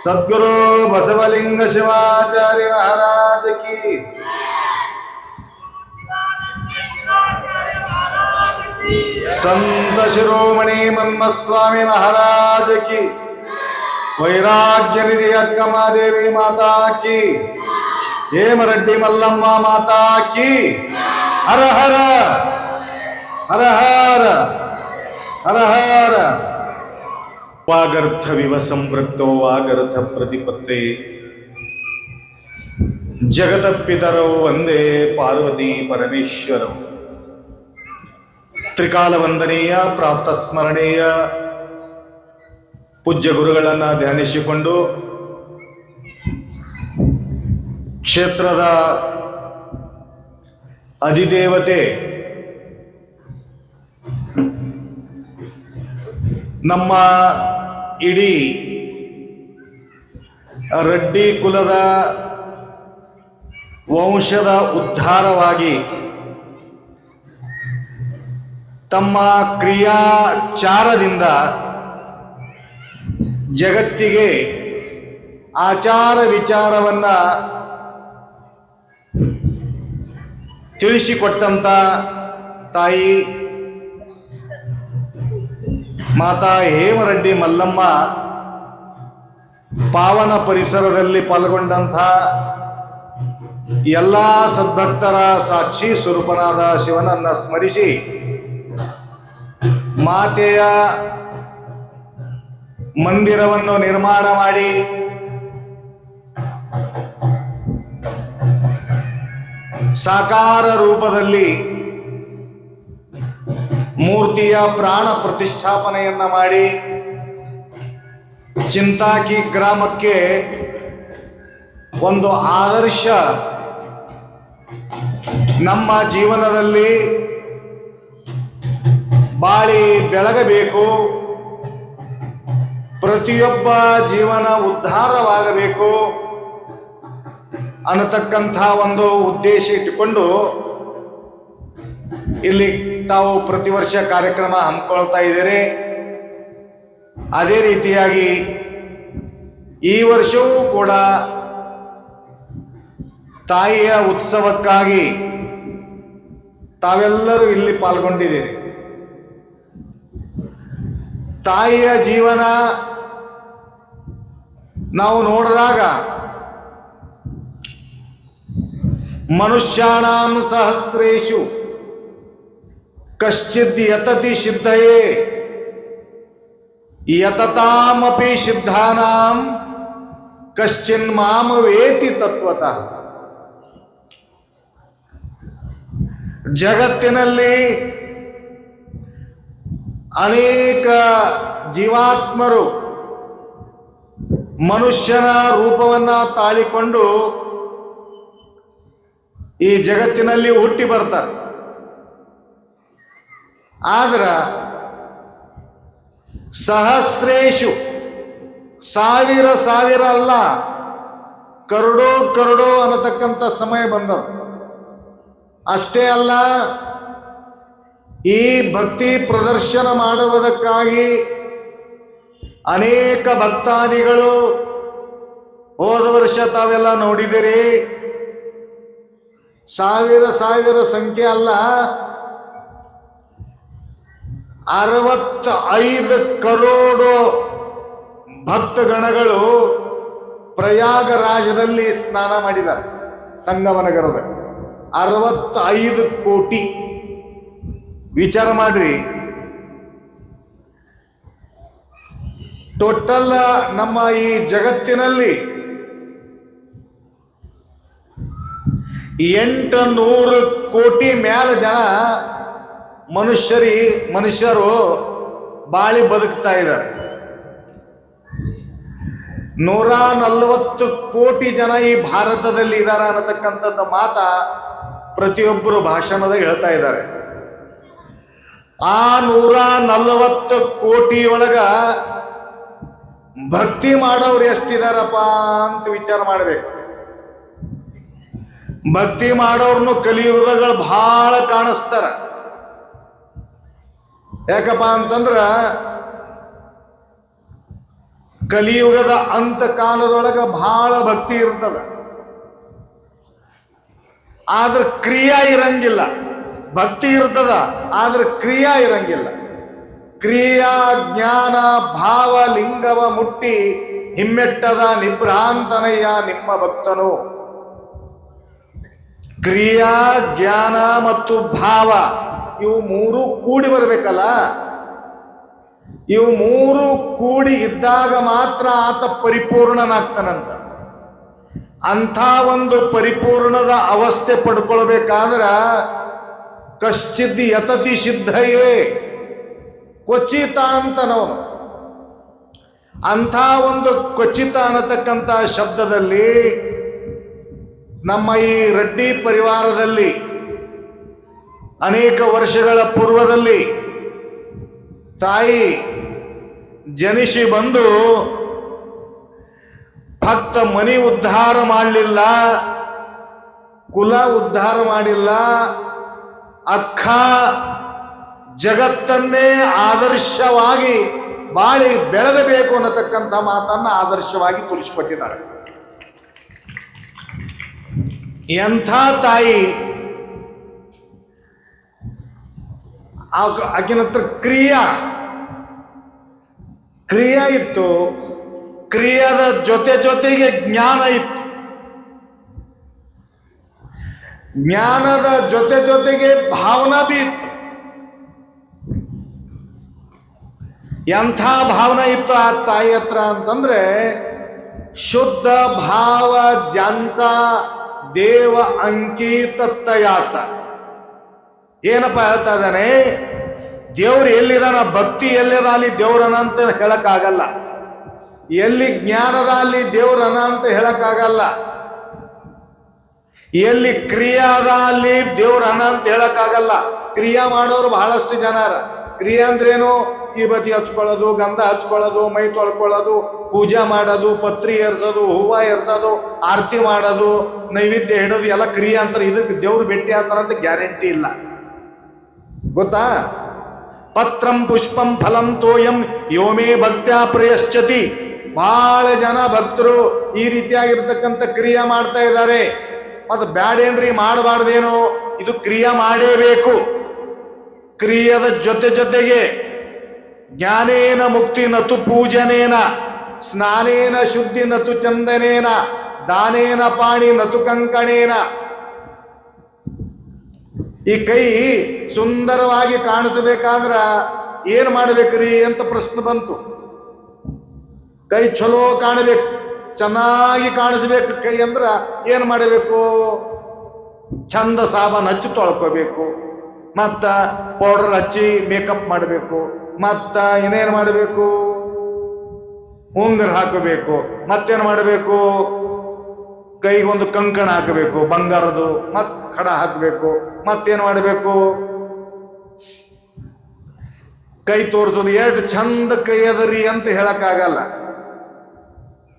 सद्गुरु बसवलिंग शिवाचार्य महाराज की, संत शिरोमणि मन्मथ स्वामी महाराज की, वैराग्य निधि अक्कमादेवी माता की, हेमरेड्डी मल्लम्म माता की। हर हर हर हर हर हर। वागर्थविव संपृक्तो वागर्थ प्रतिपत्ते, जगतपितरौ वंदे पार्वती परमेश्वरौ। ತ್ರಿಕಾಲ ವಂದನೀಯ ಪ್ರಾಪ್ತ ಸ್ಮರಣೀಯ ಪೂಜ್ಯ ಗುರುಗಳನ್ನು ಧ್ಯಾನಿಸಿಕೊಂಡು ಕ್ಷೇತ್ರದ ಅಧಿದೇವತೆ ನಮ್ಮ ಇಡೀ ರೆಡ್ಡಿ ಕುಲದ ವಂಶದ ಉದ್ಧಾರವಾಗಿ ತಮ್ಮ ಕ್ರಿಯಾಚಾರದಿಂದ ಜಗತ್ತಿಗೆ ಆಚಾರ ವಿಚಾರವನ್ನ ತಿಳಿಸಿಕೊಟ್ಟಂತ ತಾಯಿ ಮಾತಾ ಹೇಮರೆಡ್ಡಿ ಮಲ್ಲಮ್ಮ ಪಾವನ ಪರಿಸರದಲ್ಲಿ ಪಾಲ್ಗೊಂಡಂಥ ಎಲ್ಲ ಸದ್ಭಕ್ತರ ಸಾಕ್ಷಿ ಸ್ವರೂಪನಾದ ಶಿವನನ್ನ ಸ್ಮರಿಸಿ ಮಾತೆಯ ಮಂದಿರವನ್ನು ನಿರ್ಮಾಣ ಮಾಡಿ ಸಾಕಾರ ರೂಪದಲ್ಲಿ ಮೂರ್ತಿಯ ಪ್ರಾಣ ಪ್ರತಿಷ್ಠಾಪನೆಯನ್ನ ಮಾಡಿ ಚಿಂತಾಕಿ ಗ್ರಾಮಕ್ಕೆ ಒಂದು ಆದರ್ಶ ನಮ್ಮ ಜೀವನದಲ್ಲಿ ಬಾಳಿ ಬೆಳಗಬೇಕು, ಪ್ರತಿಯೊಬ್ಬ ಜೀವನ ಉದ್ಧಾರವಾಗಬೇಕು ಅನ್ನತಕ್ಕಂಥ ಒಂದು ಉದ್ದೇಶ ಇಟ್ಟುಕೊಂಡು ಇಲ್ಲಿ ತಾವು ಪ್ರತಿ ವರ್ಷ ಕಾರ್ಯಕ್ರಮ ಹಮ್ಮಿಕೊಳ್ತಾ ಇದ್ದೀರಿ. ಅದೇ ರೀತಿಯಾಗಿ ಈ ವರ್ಷವೂ ಕೂಡ ತಾಯಿಯ ಉತ್ಸವಕ್ಕಾಗಿ ತಾವೆಲ್ಲರೂ ಇಲ್ಲಿ ಪಾಲ್ಗೊಂಡಿದ್ದೀರಿ. ತಾಯಿಯ ಜೀವನ ನಾವು ನೋಡಿದಾಗ ಮನುಷ್ಯಾಣಾಂ ಸಹಸ್ರೇಷು ಕಶ್ಚಿದ್ ಯತತಿ ಸಿದ್ಧಯೇ ಯತತಾಮಪಿ ಸಿದ್ಧಾನಾಂ ಕಶ್ಚಿನ್ ಮಾಂ ವೇತಿ ತತ್ವತಃ. ಜಗತ್ತಿನಲ್ಲಿ ಅನೇಕ ಜೀವಾತ್ಮರು ಮನುಷ್ಯನ ರೂಪವನ್ನ ತಾಳಿಕೊಂಡು ಈ ಜಗತ್ತಿನಲ್ಲಿ ಹುಟ್ಟಿ ಬರ್ತಾರೆ. ಆದ್ರ ಸಹಸ್ರೇಷು ಸಾವಿರ ಸಾವಿರ ಅಲ್ಲ, ಕರೋಡೋ ಕರೋಡೋ ಅನ್ನತಕ್ಕಂಥ ಸಮಯ ಬಂದವು. ಅಷ್ಟೇ ಅಲ್ಲ, ಈ ಭಕ್ತಿ ಪ್ರದರ್ಶನ ಮಾಡುವುದಕ್ಕಾಗಿ ಅನೇಕ ಭಕ್ತಾದಿಗಳು ಹೋದ ವರ್ಷ ತಾವೆಲ್ಲ ನೋಡಿದಿರಿ, ಸಾವಿರ ಸಾವಿರ ಸಂಖ್ಯೆ ಅಲ್ಲ, 65 ಕರೋಡು ಭಕ್ತಗಣಗಳು ಪ್ರಯಾಗರಾಜದಲ್ಲಿ ಸ್ನಾನ ಮಾಡಿದ್ದಾರೆ. ಸಂಗಮನಗರದ 65 ಕೋಟಿ. ವಿಚಾರ ಮಾಡ್ರಿ, ಟೋಟಲ್ ನಮ್ಮ ಈ ಜಗತ್ತಿನಲ್ಲಿ 800 ಕೋಟಿ ಮ್ಯಾಲ ಜನ ಮನುಷ್ಯರು ಬಾಳಿ ಬದುಕ್ತಾ ಇದ್ದಾರೆ. 140 ಕೋಟಿ ಜನ ಈ ಭಾರತದಲ್ಲಿ ಇದ್ದಾರೆ ಅನ್ನತಕ್ಕಂಥದ್ದು ಮಾತ ಪ್ರತಿಯೊಬ್ಬರು ಭಾಷಣದಾಗ ಹೇಳ್ತಾ ಇದ್ದಾರೆ. ಆ 140 ಕೋಟಿ ಒಳಗ ಭಕ್ತಿ ಮಾಡೋರು ಎಷ್ಟಿದಾರಪ್ಪ ಅಂತ ವಿಚಾರ ಮಾಡಬೇಕು. ಭಕ್ತಿ ಮಾಡೋರ್ನು ಕಲಿಯುಗಗಳು ಬಹಳ ಕಾಣಿಸ್ತಾರ. ಯಾಕಪ್ಪ ಅಂತಂದ್ರ ಕಲಿಯುಗದ ಅಂತ ಕಾಲದೊಳಗೆ ಬಹಳ ಭಕ್ತಿ ಇರ್ತದ, ಆದ್ರೆ ಕ್ರಿಯಾ ಇರಂಗಿಲ್ಲ. ಭಕ್ತಿ ಇರ್ತದ ಆದ್ರೆ ಕ್ರಿಯಾ ಇರಂಗಿಲ್ಲ. ಕ್ರಿಯಾ ಜ್ಞಾನ ಭಾವ ಲಿಂಗವ ಮುಟ್ಟಿ ಹಿಮ್ಮೆಟ್ಟದ ನಿಭ್ರಾಂತನಯ್ಯ ನಿಮ್ಮ ಭಕ್ತನು. ಕ್ರಿಯಾ ಜ್ಞಾನ ಮತ್ತು ಭಾವ ಇವು ಮೂರು ಕೂಡಿ ಬರಬೇಕಲ್ಲ. ಇವು ಮೂರು ಕೂಡಿ ಇದ್ದಾಗ ಮಾತ್ರ ಆತ ಪರಿಪೂರ್ಣನಾಗ್ತಾನಂತ. ಅಂಥ ಒಂದು ಪರಿಪೂರ್ಣದ ಅವಸ್ಥೆ ಪಡ್ಕೊಳ್ಬೇಕಾದ್ರ ಕಶ್ಚಿದ್ ಯತತಿ ಸಿದ್ಧಯೇ ಕ್ವಚಿತ ಅಂತನವನು. ಅಂಥ ಒಂದು ಕ್ವಚಿತ ಅನ್ನತಕ್ಕಂಥ ಶಬ್ದದಲ್ಲಿ ನಮ್ಮ ಈ ರೆಡ್ಡಿ ಪರಿವಾರದಲ್ಲಿ ಅನೇಕ ವರ್ಷಗಳ ಪೂರ್ವದಲ್ಲಿ ತಾಯಿ ಜನಿಸಿ ಬಂದು ಭಕ್ತ ಮನಿ ಉದ್ಧಾರ ಮಾಡಲಿಲ್ಲ, ಕುಲ ಉದ್ಧಾರ ಮಾಡಿಲ್ಲ, ಅಕ್ಕ ಜಗತ್ತನ್ನೇ ಆದರ್ಶವಾಗಿ ಬಾಳಿ ಬೆಳಗಬೇಕು ಅನ್ನತಕ್ಕಂಥ ಮಾತನ್ನ ಆದರ್ಶವಾಗಿ ತೋರಿಸಿಕೊಟ್ಟಿದ್ದಾರೆ. ಎಂಥ ತಾಯಿ! ಆಕಿನ ಹತ್ರ ಕ್ರಿಯಾ ಇತ್ತು, ಕ್ರಿಯಾದ ಜೊತೆಗೆ ಜ್ಞಾನ ಇತ್ತು, ಜ್ಞಾನದ ಜೊತೆಗೆ ಭಾವನಾ ಬಿ ಇತ್ತು. ಎಂಥ ಭಾವನೆ ಇತ್ತು ಆ ತಾಯಿ ಹತ್ರ ಅಂತಂದ್ರೆ, ಶುದ್ಧ ಭಾವ ಜಾಂಚ ದೇವ ಅಂಕಿತಯಾಚ. ಏನಪ್ಪ ಹೇಳ್ತಾ ಇದ್ದಾನೆ? ದೇವ್ರು ಎಲ್ಲಿದಾನ, ಭಕ್ತಿ ಎಲ್ಲಿದ ಅಲ್ಲಿ ದೇವ್ರನ ಅಂತ ಹೇಳಕ್ಕಾಗಲ್ಲ, ಎಲ್ಲಿ ಜ್ಞಾನದ ಅಲ್ಲಿ ದೇವ್ರನ ಅಂತ ಹೇಳಕ್ಕಾಗಲ್ಲ, ಎಲ್ಲಿ ಕ್ರಿಯಾದ ಅಲ್ಲಿ ದೇವ್ರನ ಅಂತ ಹೇಳಕ್ಕಾಗಲ್ಲ. ಕ್ರಿಯಾ ಮಾಡೋರು ಬಹಳಷ್ಟು ಜನರ. ಕ್ರಿಯಾ ಅಂದ್ರೇನು? ಈ ಬದಿ ಹಚ್ಕೊಳ್ಳೋದು, ಗಂಧ ಹಚ್ಕೊಳ್ಳೋದು, ಮೈ ತೊಳ್ಕೊಳ್ಳೋದು, ಪೂಜೆ ಮಾಡೋದು, ಪತ್ರಿ ಏರ್ಸೋದು, ಹೂವು ಏರ್ಸೋದು, ಆರತಿ ಮಾಡೋದು, ನೈವೇದ್ಯ ಇಡೋದು ಎಲ್ಲ ಕ್ರಿಯೆ ಅಂತಾರೆ. ಇದಕ್ಕೆ ದೇವ್ರು ಭೇಟಿ ಆಗ್ತಾರಂತ ಗ್ಯಾರಂಟಿ ಇಲ್ಲ, ಗೊತ್ತಾ? ಪತ್ರಂ ಪುಷ್ಪಂ ಫಲಂ ತೋಯಂ ಯೋಮೇ ಭಕ್ತ್ಯಾ ಪ್ರಯಶ್ಚತಿ. ಬಹಳ ಜನ ಭಕ್ತರು ಈ ರೀತಿಯಾಗಿರ್ತಕ್ಕಂಥ ಕ್ರಿಯೆ ಮಾಡ್ತಾ ಇದ್ದಾರೆ. ಮತ್ತು ಬ್ಯಾಡೇನ್ರಿ ಮಾಡಬಾರ್ದೇನೋ, ಇದು ಕ್ರಿಯೆ ಮಾಡೇಬೇಕು. ಕ್ರಿಯೆದ ಜೊತೆಗೆ ಜ್ಞಾನೇನ ಮುಕ್ತಿ ನತು ಪೂಜನೇನ, ಸ್ನಾನೇನ ಶುದ್ಧಿ ನತು ಚಂದನೇನ, ದಾನೇನ ಪಾಣಿ ನತು ಕಂಕಣೇನ. ಈ ಕೈ ಸುಂದರವಾಗಿ ಕಾಣಿಸಬೇಕಾದ್ರ ಏನ್ ಮಾಡ್ಬೇಕ್ರಿ ಅಂತ ಪ್ರಶ್ನೆ ಬಂತು. ಕೈ ಚಲೋ ಕಾಣಬೇಕು, ಚೆನ್ನಾಗಿ ಕಾಣಿಸ್ಬೇಕು ಕೈ ಅಂದ್ರ ಏನ್ ಮಾಡಬೇಕು? ಚಂದ ಸಾಬನ್ ಹಚ್ಚಿ ತೊಳ್ಕೋಬೇಕು, ಮತ್ತ ಪೌಡರ್ ಹಚ್ಚಿ ಮೇಕಪ್ ಮಾಡಬೇಕು, ಮತ್ತ ಏನೇನು ಮಾಡಬೇಕು? ಉಂಗುರ ಹಾಕಬೇಕು, ಮತ್ತೇನು ಮಾಡಬೇಕು? ಕೈಗೊಂದು ಕಂಕಣ ಹಾಕಬೇಕು ಬಂಗಾರದು, ಮತ್ ಕಡ ಹಾಕಬೇಕು, ಮತ್ತೇನು ಮಾಡಬೇಕು? ಕೈ ತೋರಿಸೋದು. ಎಷ್ಟು ಚಂದ ಕೈ ಅದರಿ ಅಂತ ಹೇಳಕ್ಕಾಗಲ್ಲ.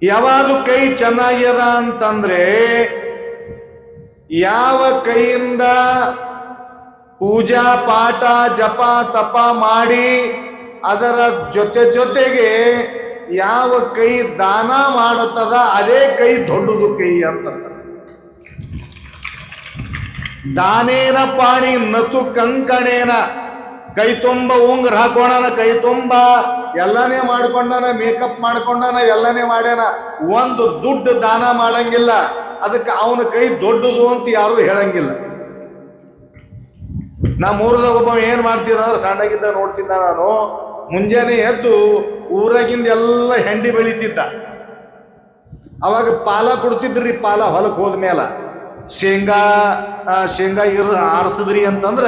ಯಾವಾಗ ಕೈ ಚೆನ್ನಾಗ್ಯದ ಅಂತಂದ್ರೆ, ಯಾವ ಕೈಯಿಂದ ಪೂಜಾ ಪಾಠ ಜಪ ತಪ ಮಾಡಿ ಅದರ ಜೊತೆಗೆ ಯಾವ ಕೈ ದಾನ ಮಾಡತದ ಅದೇ ಕೈ ದೊಡ್ಡದು ಕೈ ಅಂತಂತ. ದಾನೇನ ಪಾಣಿ ನತು ಕಂಕಣೇನ. ಕೈ ತುಂಬ ಉಂಗುರ ಹಾಕೋಣ, ಕೈ ತುಂಬ ಎಲ್ಲನೇ ಮಾಡ್ಕೊಂಡಾನ, ಮೇಕಪ್ ಮಾಡ್ಕೊಂಡಾನ, ಎಲ್ಲನೇ ಮಾಡ್ಯಾನ, ಒಂದು ದುಡ್ಡು ದಾನ ಮಾಡಂಗಿಲ್ಲ. ಅದಕ್ಕೆ ಅವನ ಕೈ ದೊಡ್ಡದು ಅಂತ ಯಾರು ಹೇಳಂಗಿಲ್ಲ. ನಮ್ಮೂರದಾಗ ಒಬ್ಬ ಏನ್ ಮಾಡ್ತಿದ್ದ ಅಂದ್ರೆ, ಸಣ್ಣಗಿದ್ದ ನೋಡ್ತಿದ್ದ ನಾನು, ಮುಂಜಾನೆ ಎದ್ದು ಊರಾಗಿಂದ ಎಲ್ಲ ಹೆಂಡಿ ಬೆಳಿತಿದ್ದ. ಅವಾಗ ಪಾಲ ಕೊಡ್ತಿದ್ರಿ. ಪಾಲ ಹೊಲಕ್ಕೆ ಹೋದ್ಮೇಲೆ ಶೇಂಗಾ ಆರಿಸಿದ್ರಿ ಅಂತಂದ್ರ,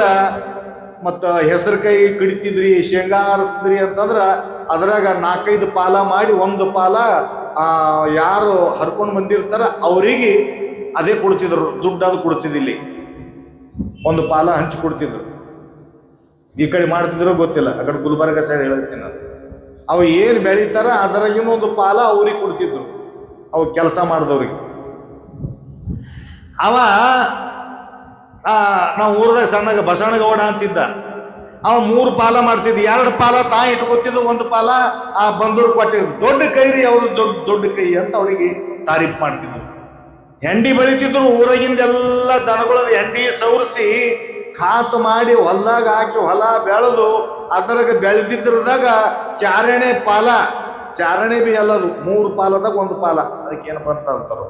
ಮತ್ತು ಹೆಸರು ಕೈ ಕಡಿತಿದ್ರಿ, ಶೇಂಗಾ ಆರಿಸಿದ್ರಿ ಅಂತಂದ್ರ ಅದ್ರಾಗ 4-5 ಪಾಲ ಮಾಡಿ ಒಂದು ಪಾಲ ಯಾರು ಹರ್ಕೊಂಡು ಬಂದಿರ್ತಾರ ಅವರಿಗೆ ಅದೇ ಕೊಡ್ತಿದ್ರು, ದುಡ್ಡು ಅದು ಕೊಡ್ತಿದ್ದಿಲ್ಲಿ. ಒಂದು ಪಾಲ ಹಂಚಿ ಕೊಡ್ತಿದ್ರು. ಈ ಕಡೆ ಮಾಡ್ತಿದ್ರು ಗೊತ್ತಿಲ್ಲ, ಆ ಕಡೆ ಗುಲ್ಬರ್ಗ ಸೈಡ್ ಹೇಳ್ತೀನಿ ನಾನು. ಅವು ಏನು ಬೆಳೀತಾರ ಅದರಾಗಿನ ಒಂದು ಪಾಲ ಅವ್ರಿಗೆ ಕೊಡ್ತಿದ್ರು, ಅವು ಕೆಲಸ ಮಾಡಿದವ್ರಿಗೆ. ನಾವು ಊರದಾಗ ಸಣ್ಣಗ ಬಸವನಗೌಡ ಅಂತಿದ್ದ. ಅವ 3 ಪಾಲ ಮಾಡ್ತಿದ್ದ, 2 ಪಾಲ ತಾ ಇಟ್ಕೊತಿದ್ದು, 1 ಪಾಲ ಆ ಬಂದೂರು ಕೊಟ್ಟಿದ್ರು. ದೊಡ್ಡ ಕೈ ರೀ ಅವರು, ದೊಡ್ಡ ಕೈ ಅಂತ ಅವರಿಗೆ ತಾರೀಫ್ ಮಾಡ್ತಿದ್ರು. ಹೆಂಡಿ ಬೆಳಿತಿದ್ರು, ಊರಾಗಿಂದೆಲ್ಲ ದನಗಳ ಹೆಂಡಿ ಸವರಿಸಿ ಖಾತ್ ಮಾಡಿ ಹೊಲ್ದಾಗ ಹಾಕಿ ಹೊಲ ಬೆಳೆದು ಅದ್ರಾಗ ಬೆಳೆದಿದ್ರದಾಗ ಚಾರಣೆ ಬಿ ಅಲ್ಲದು 3 ಪಾಲದಾಗ 1 ಪಾಲ, ಅದಕ್ಕೆ ಏನಪ್ಪ ಅಂತ ಅಂತಾರ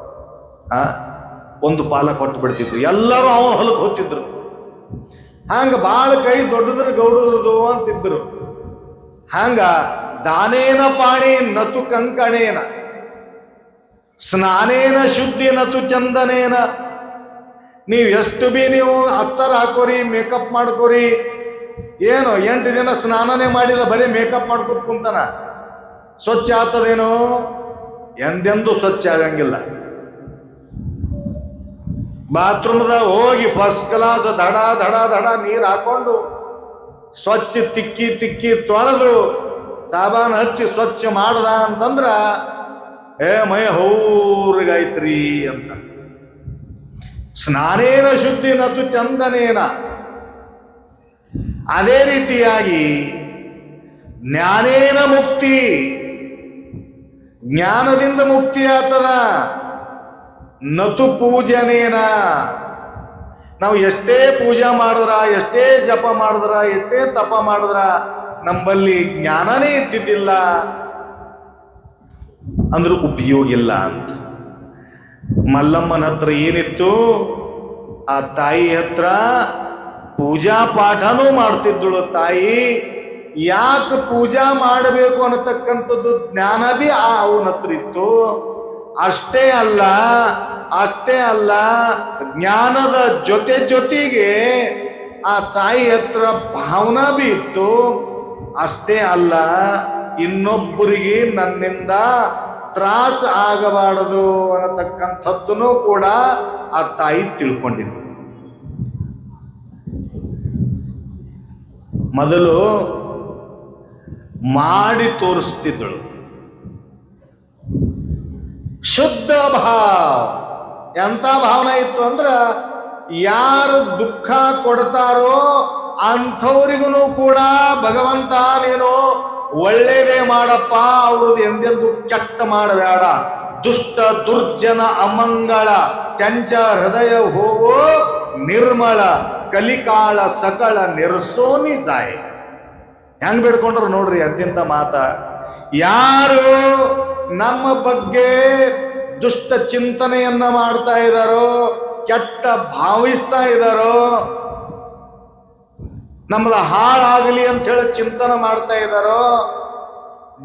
1 ಪಾಲ ಕೊಟ್ಟು ಬಿಡ್ತಿದ್ರು. ಎಲ್ಲರೂ ಅವನ ಹೊಲಕ್ಕೆ ಹೋಗ್ತಿದ್ರು. ಹಂಗ ಬಾಳ ಕೈ ದೊಡ್ಡದ್ರ ಗೌಡರದು ಅಂತಿದ್ರು. ಹಂಗ ದಾನೇನ ಪಾಣಿ ನತು ಕಂಕಣೇನ ಸ್ನಾನೇನ ಶುದ್ಧಿ ನತು ಚಂದನೇನ. ನೀವು ಎಷ್ಟು ಬಿ ನೀವು ಅತ್ತರ ಹಾಕೋರಿ, ಮೇಕಪ್ ಮಾಡ್ಕೋರಿ, ಏನು 8 ದಿನ ಸ್ನಾನನೇ ಮಾಡಿಲ್ಲ, ಬರೀ ಮೇಕಪ್ ಮಾಡ್ಕೊತ ಕುಂತಾನ, ಸ್ವಚ್ಛ ಆಗ್ತದೇನೋ? ಎಂದೆಂದೂ ಸ್ವಚ್ಛ ಆಗಂಗಿಲ್ಲ. ಬಾತ್ರೂಮ್ದಾಗ ಹೋಗಿ ಫಸ್ಟ್ ಕ್ಲಾಸ್ ದಡ ದಡ ದಡ ನೀರು ಹಾಕೊಂಡು ಸ್ವಚ್ಛ ತಿಕ್ಕಿ ತೊಳೆದು ಸಾಬಾನು ಹಚ್ಚಿ ಸ್ವಚ್ಛ ಮಾಡ್ದ ಅಂತಂದ್ರ ಮೈ ಹೌರಿಗಾಯ್ತ್ರಿ ಅಂತ. ಸ್ನಾನೇನ ಶುದ್ಧಿ ನತು ಚಂದನೇನ. ಅದೇ ರೀತಿಯಾಗಿ ಜ್ಞಾನೇನ ಮುಕ್ತಿ, ಜ್ಞಾನದಿಂದ ಮುಕ್ತಿ ಆತದ. ನತು ಪೂಜನೇನ. ನಾವು ಎಷ್ಟೇ ಪೂಜಾ ಮಾಡಿದ್ರ, ಎಷ್ಟೇ ಜಪ ಮಾಡಿದ್ರ, ಎಷ್ಟೇ ತಪ ಮಾಡಿದ್ರ ನಮ್ಮಲ್ಲಿ ಜ್ಞಾನನೇ ಇದ್ದಿದ್ದಿಲ್ಲ ಅಂದ್ರೆ ಉಪಯೋಗ ಇಲ್ಲ ಅಂತ. ಮಲ್ಲಮ್ಮನ ಹತ್ರ ಏನಿತ್ತು? ಆ ತಾಯಿ ಹತ್ರ ಪೂಜಾ ಪಾಠನೂ ಮಾಡ್ತಿದ್ದಳು ತಾಯಿ. ಯಾಕೆ ಪೂಜಾ ಮಾಡಬೇಕು ಅನ್ನತಕ್ಕಂಥದ್ದು ಜ್ಞಾನ ಬಿ ಅವನ ಹತ್ರ ಇತ್ತು. ಅಷ್ಟೇ ಅಲ್ಲ ಜ್ಞಾನದ ಜೊತೆಗೆ ಆ ತಾಯಿ ಹತ್ರ ಭಾವನಾ ಬಿ ಇತ್ತು. ಅಷ್ಟೇ ಅಲ್ಲ, ಇನ್ನೊಬ್ಬರಿಗೆ ನನ್ನಿಂದ ತ್ರಾಸ ಆಗಬಾರದು ಅನ್ನತಕ್ಕಂಥದ್ದನ್ನು ಕೂಡ ಆ ತಾಯಿ ತಿಳ್ಕೊಂಡಿದ್ರು. ಮೊದಲು ಮಾಡಿ ತೋರಿಸ್ತಿದ್ದಳು. ಶುದ್ಧ ಭಾವ. ಎಂತ ಭಾವನೆ ಇತ್ತು ಅಂದ್ರ, ಯಾರು ದುಃಖ ಕೊಡ್ತಾರೋ ಅಂಥವ್ರಿಗೂ ಕೂಡ ಭಗವಂತ ನೀನು ಒಳ್ಳೇದೇ ಮಾಡಪ್ಪ, ಅವ್ರದ್ದು ಎಂದೆಂದು ಕೆಟ್ಟ ಮಾಡಬೇಡ. ದುಷ್ಟ ದುರ್ಜನ ಅಮಂಗಳ ಕೆಂಚ ಹೃದಯ ಹೋಗೋ ನಿರ್ಮಳ ಕಲಿಕಾಳ ಸಕಳ ನಿರ್ಸೋನಿ ಜಾಯ್. ಹೆಂಗ್ ಬೇಡ್ಕೊಂಡ್ರು ನೋಡ್ರಿ ಅತ್ಯಂತ ಮಾತ. ಯಾರು ನಮ್ಮ ಬಗ್ಗೆ ದುಷ್ಟ ಚಿಂತನೆಯನ್ನ ಮಾಡ್ತಾ ಇದ್ದಾರೋ, ಕೆಟ್ಟ ಭಾವಿಸ್ತಾ ಇದ್ದಾರೋ, ನಮ್ಮದು ಹಾಳಾಗಲಿ ಅಂತ ಹೇಳಿ ಚಿಂತನೆ ಮಾಡ್ತಾ ಇದ್ದಾರೋ,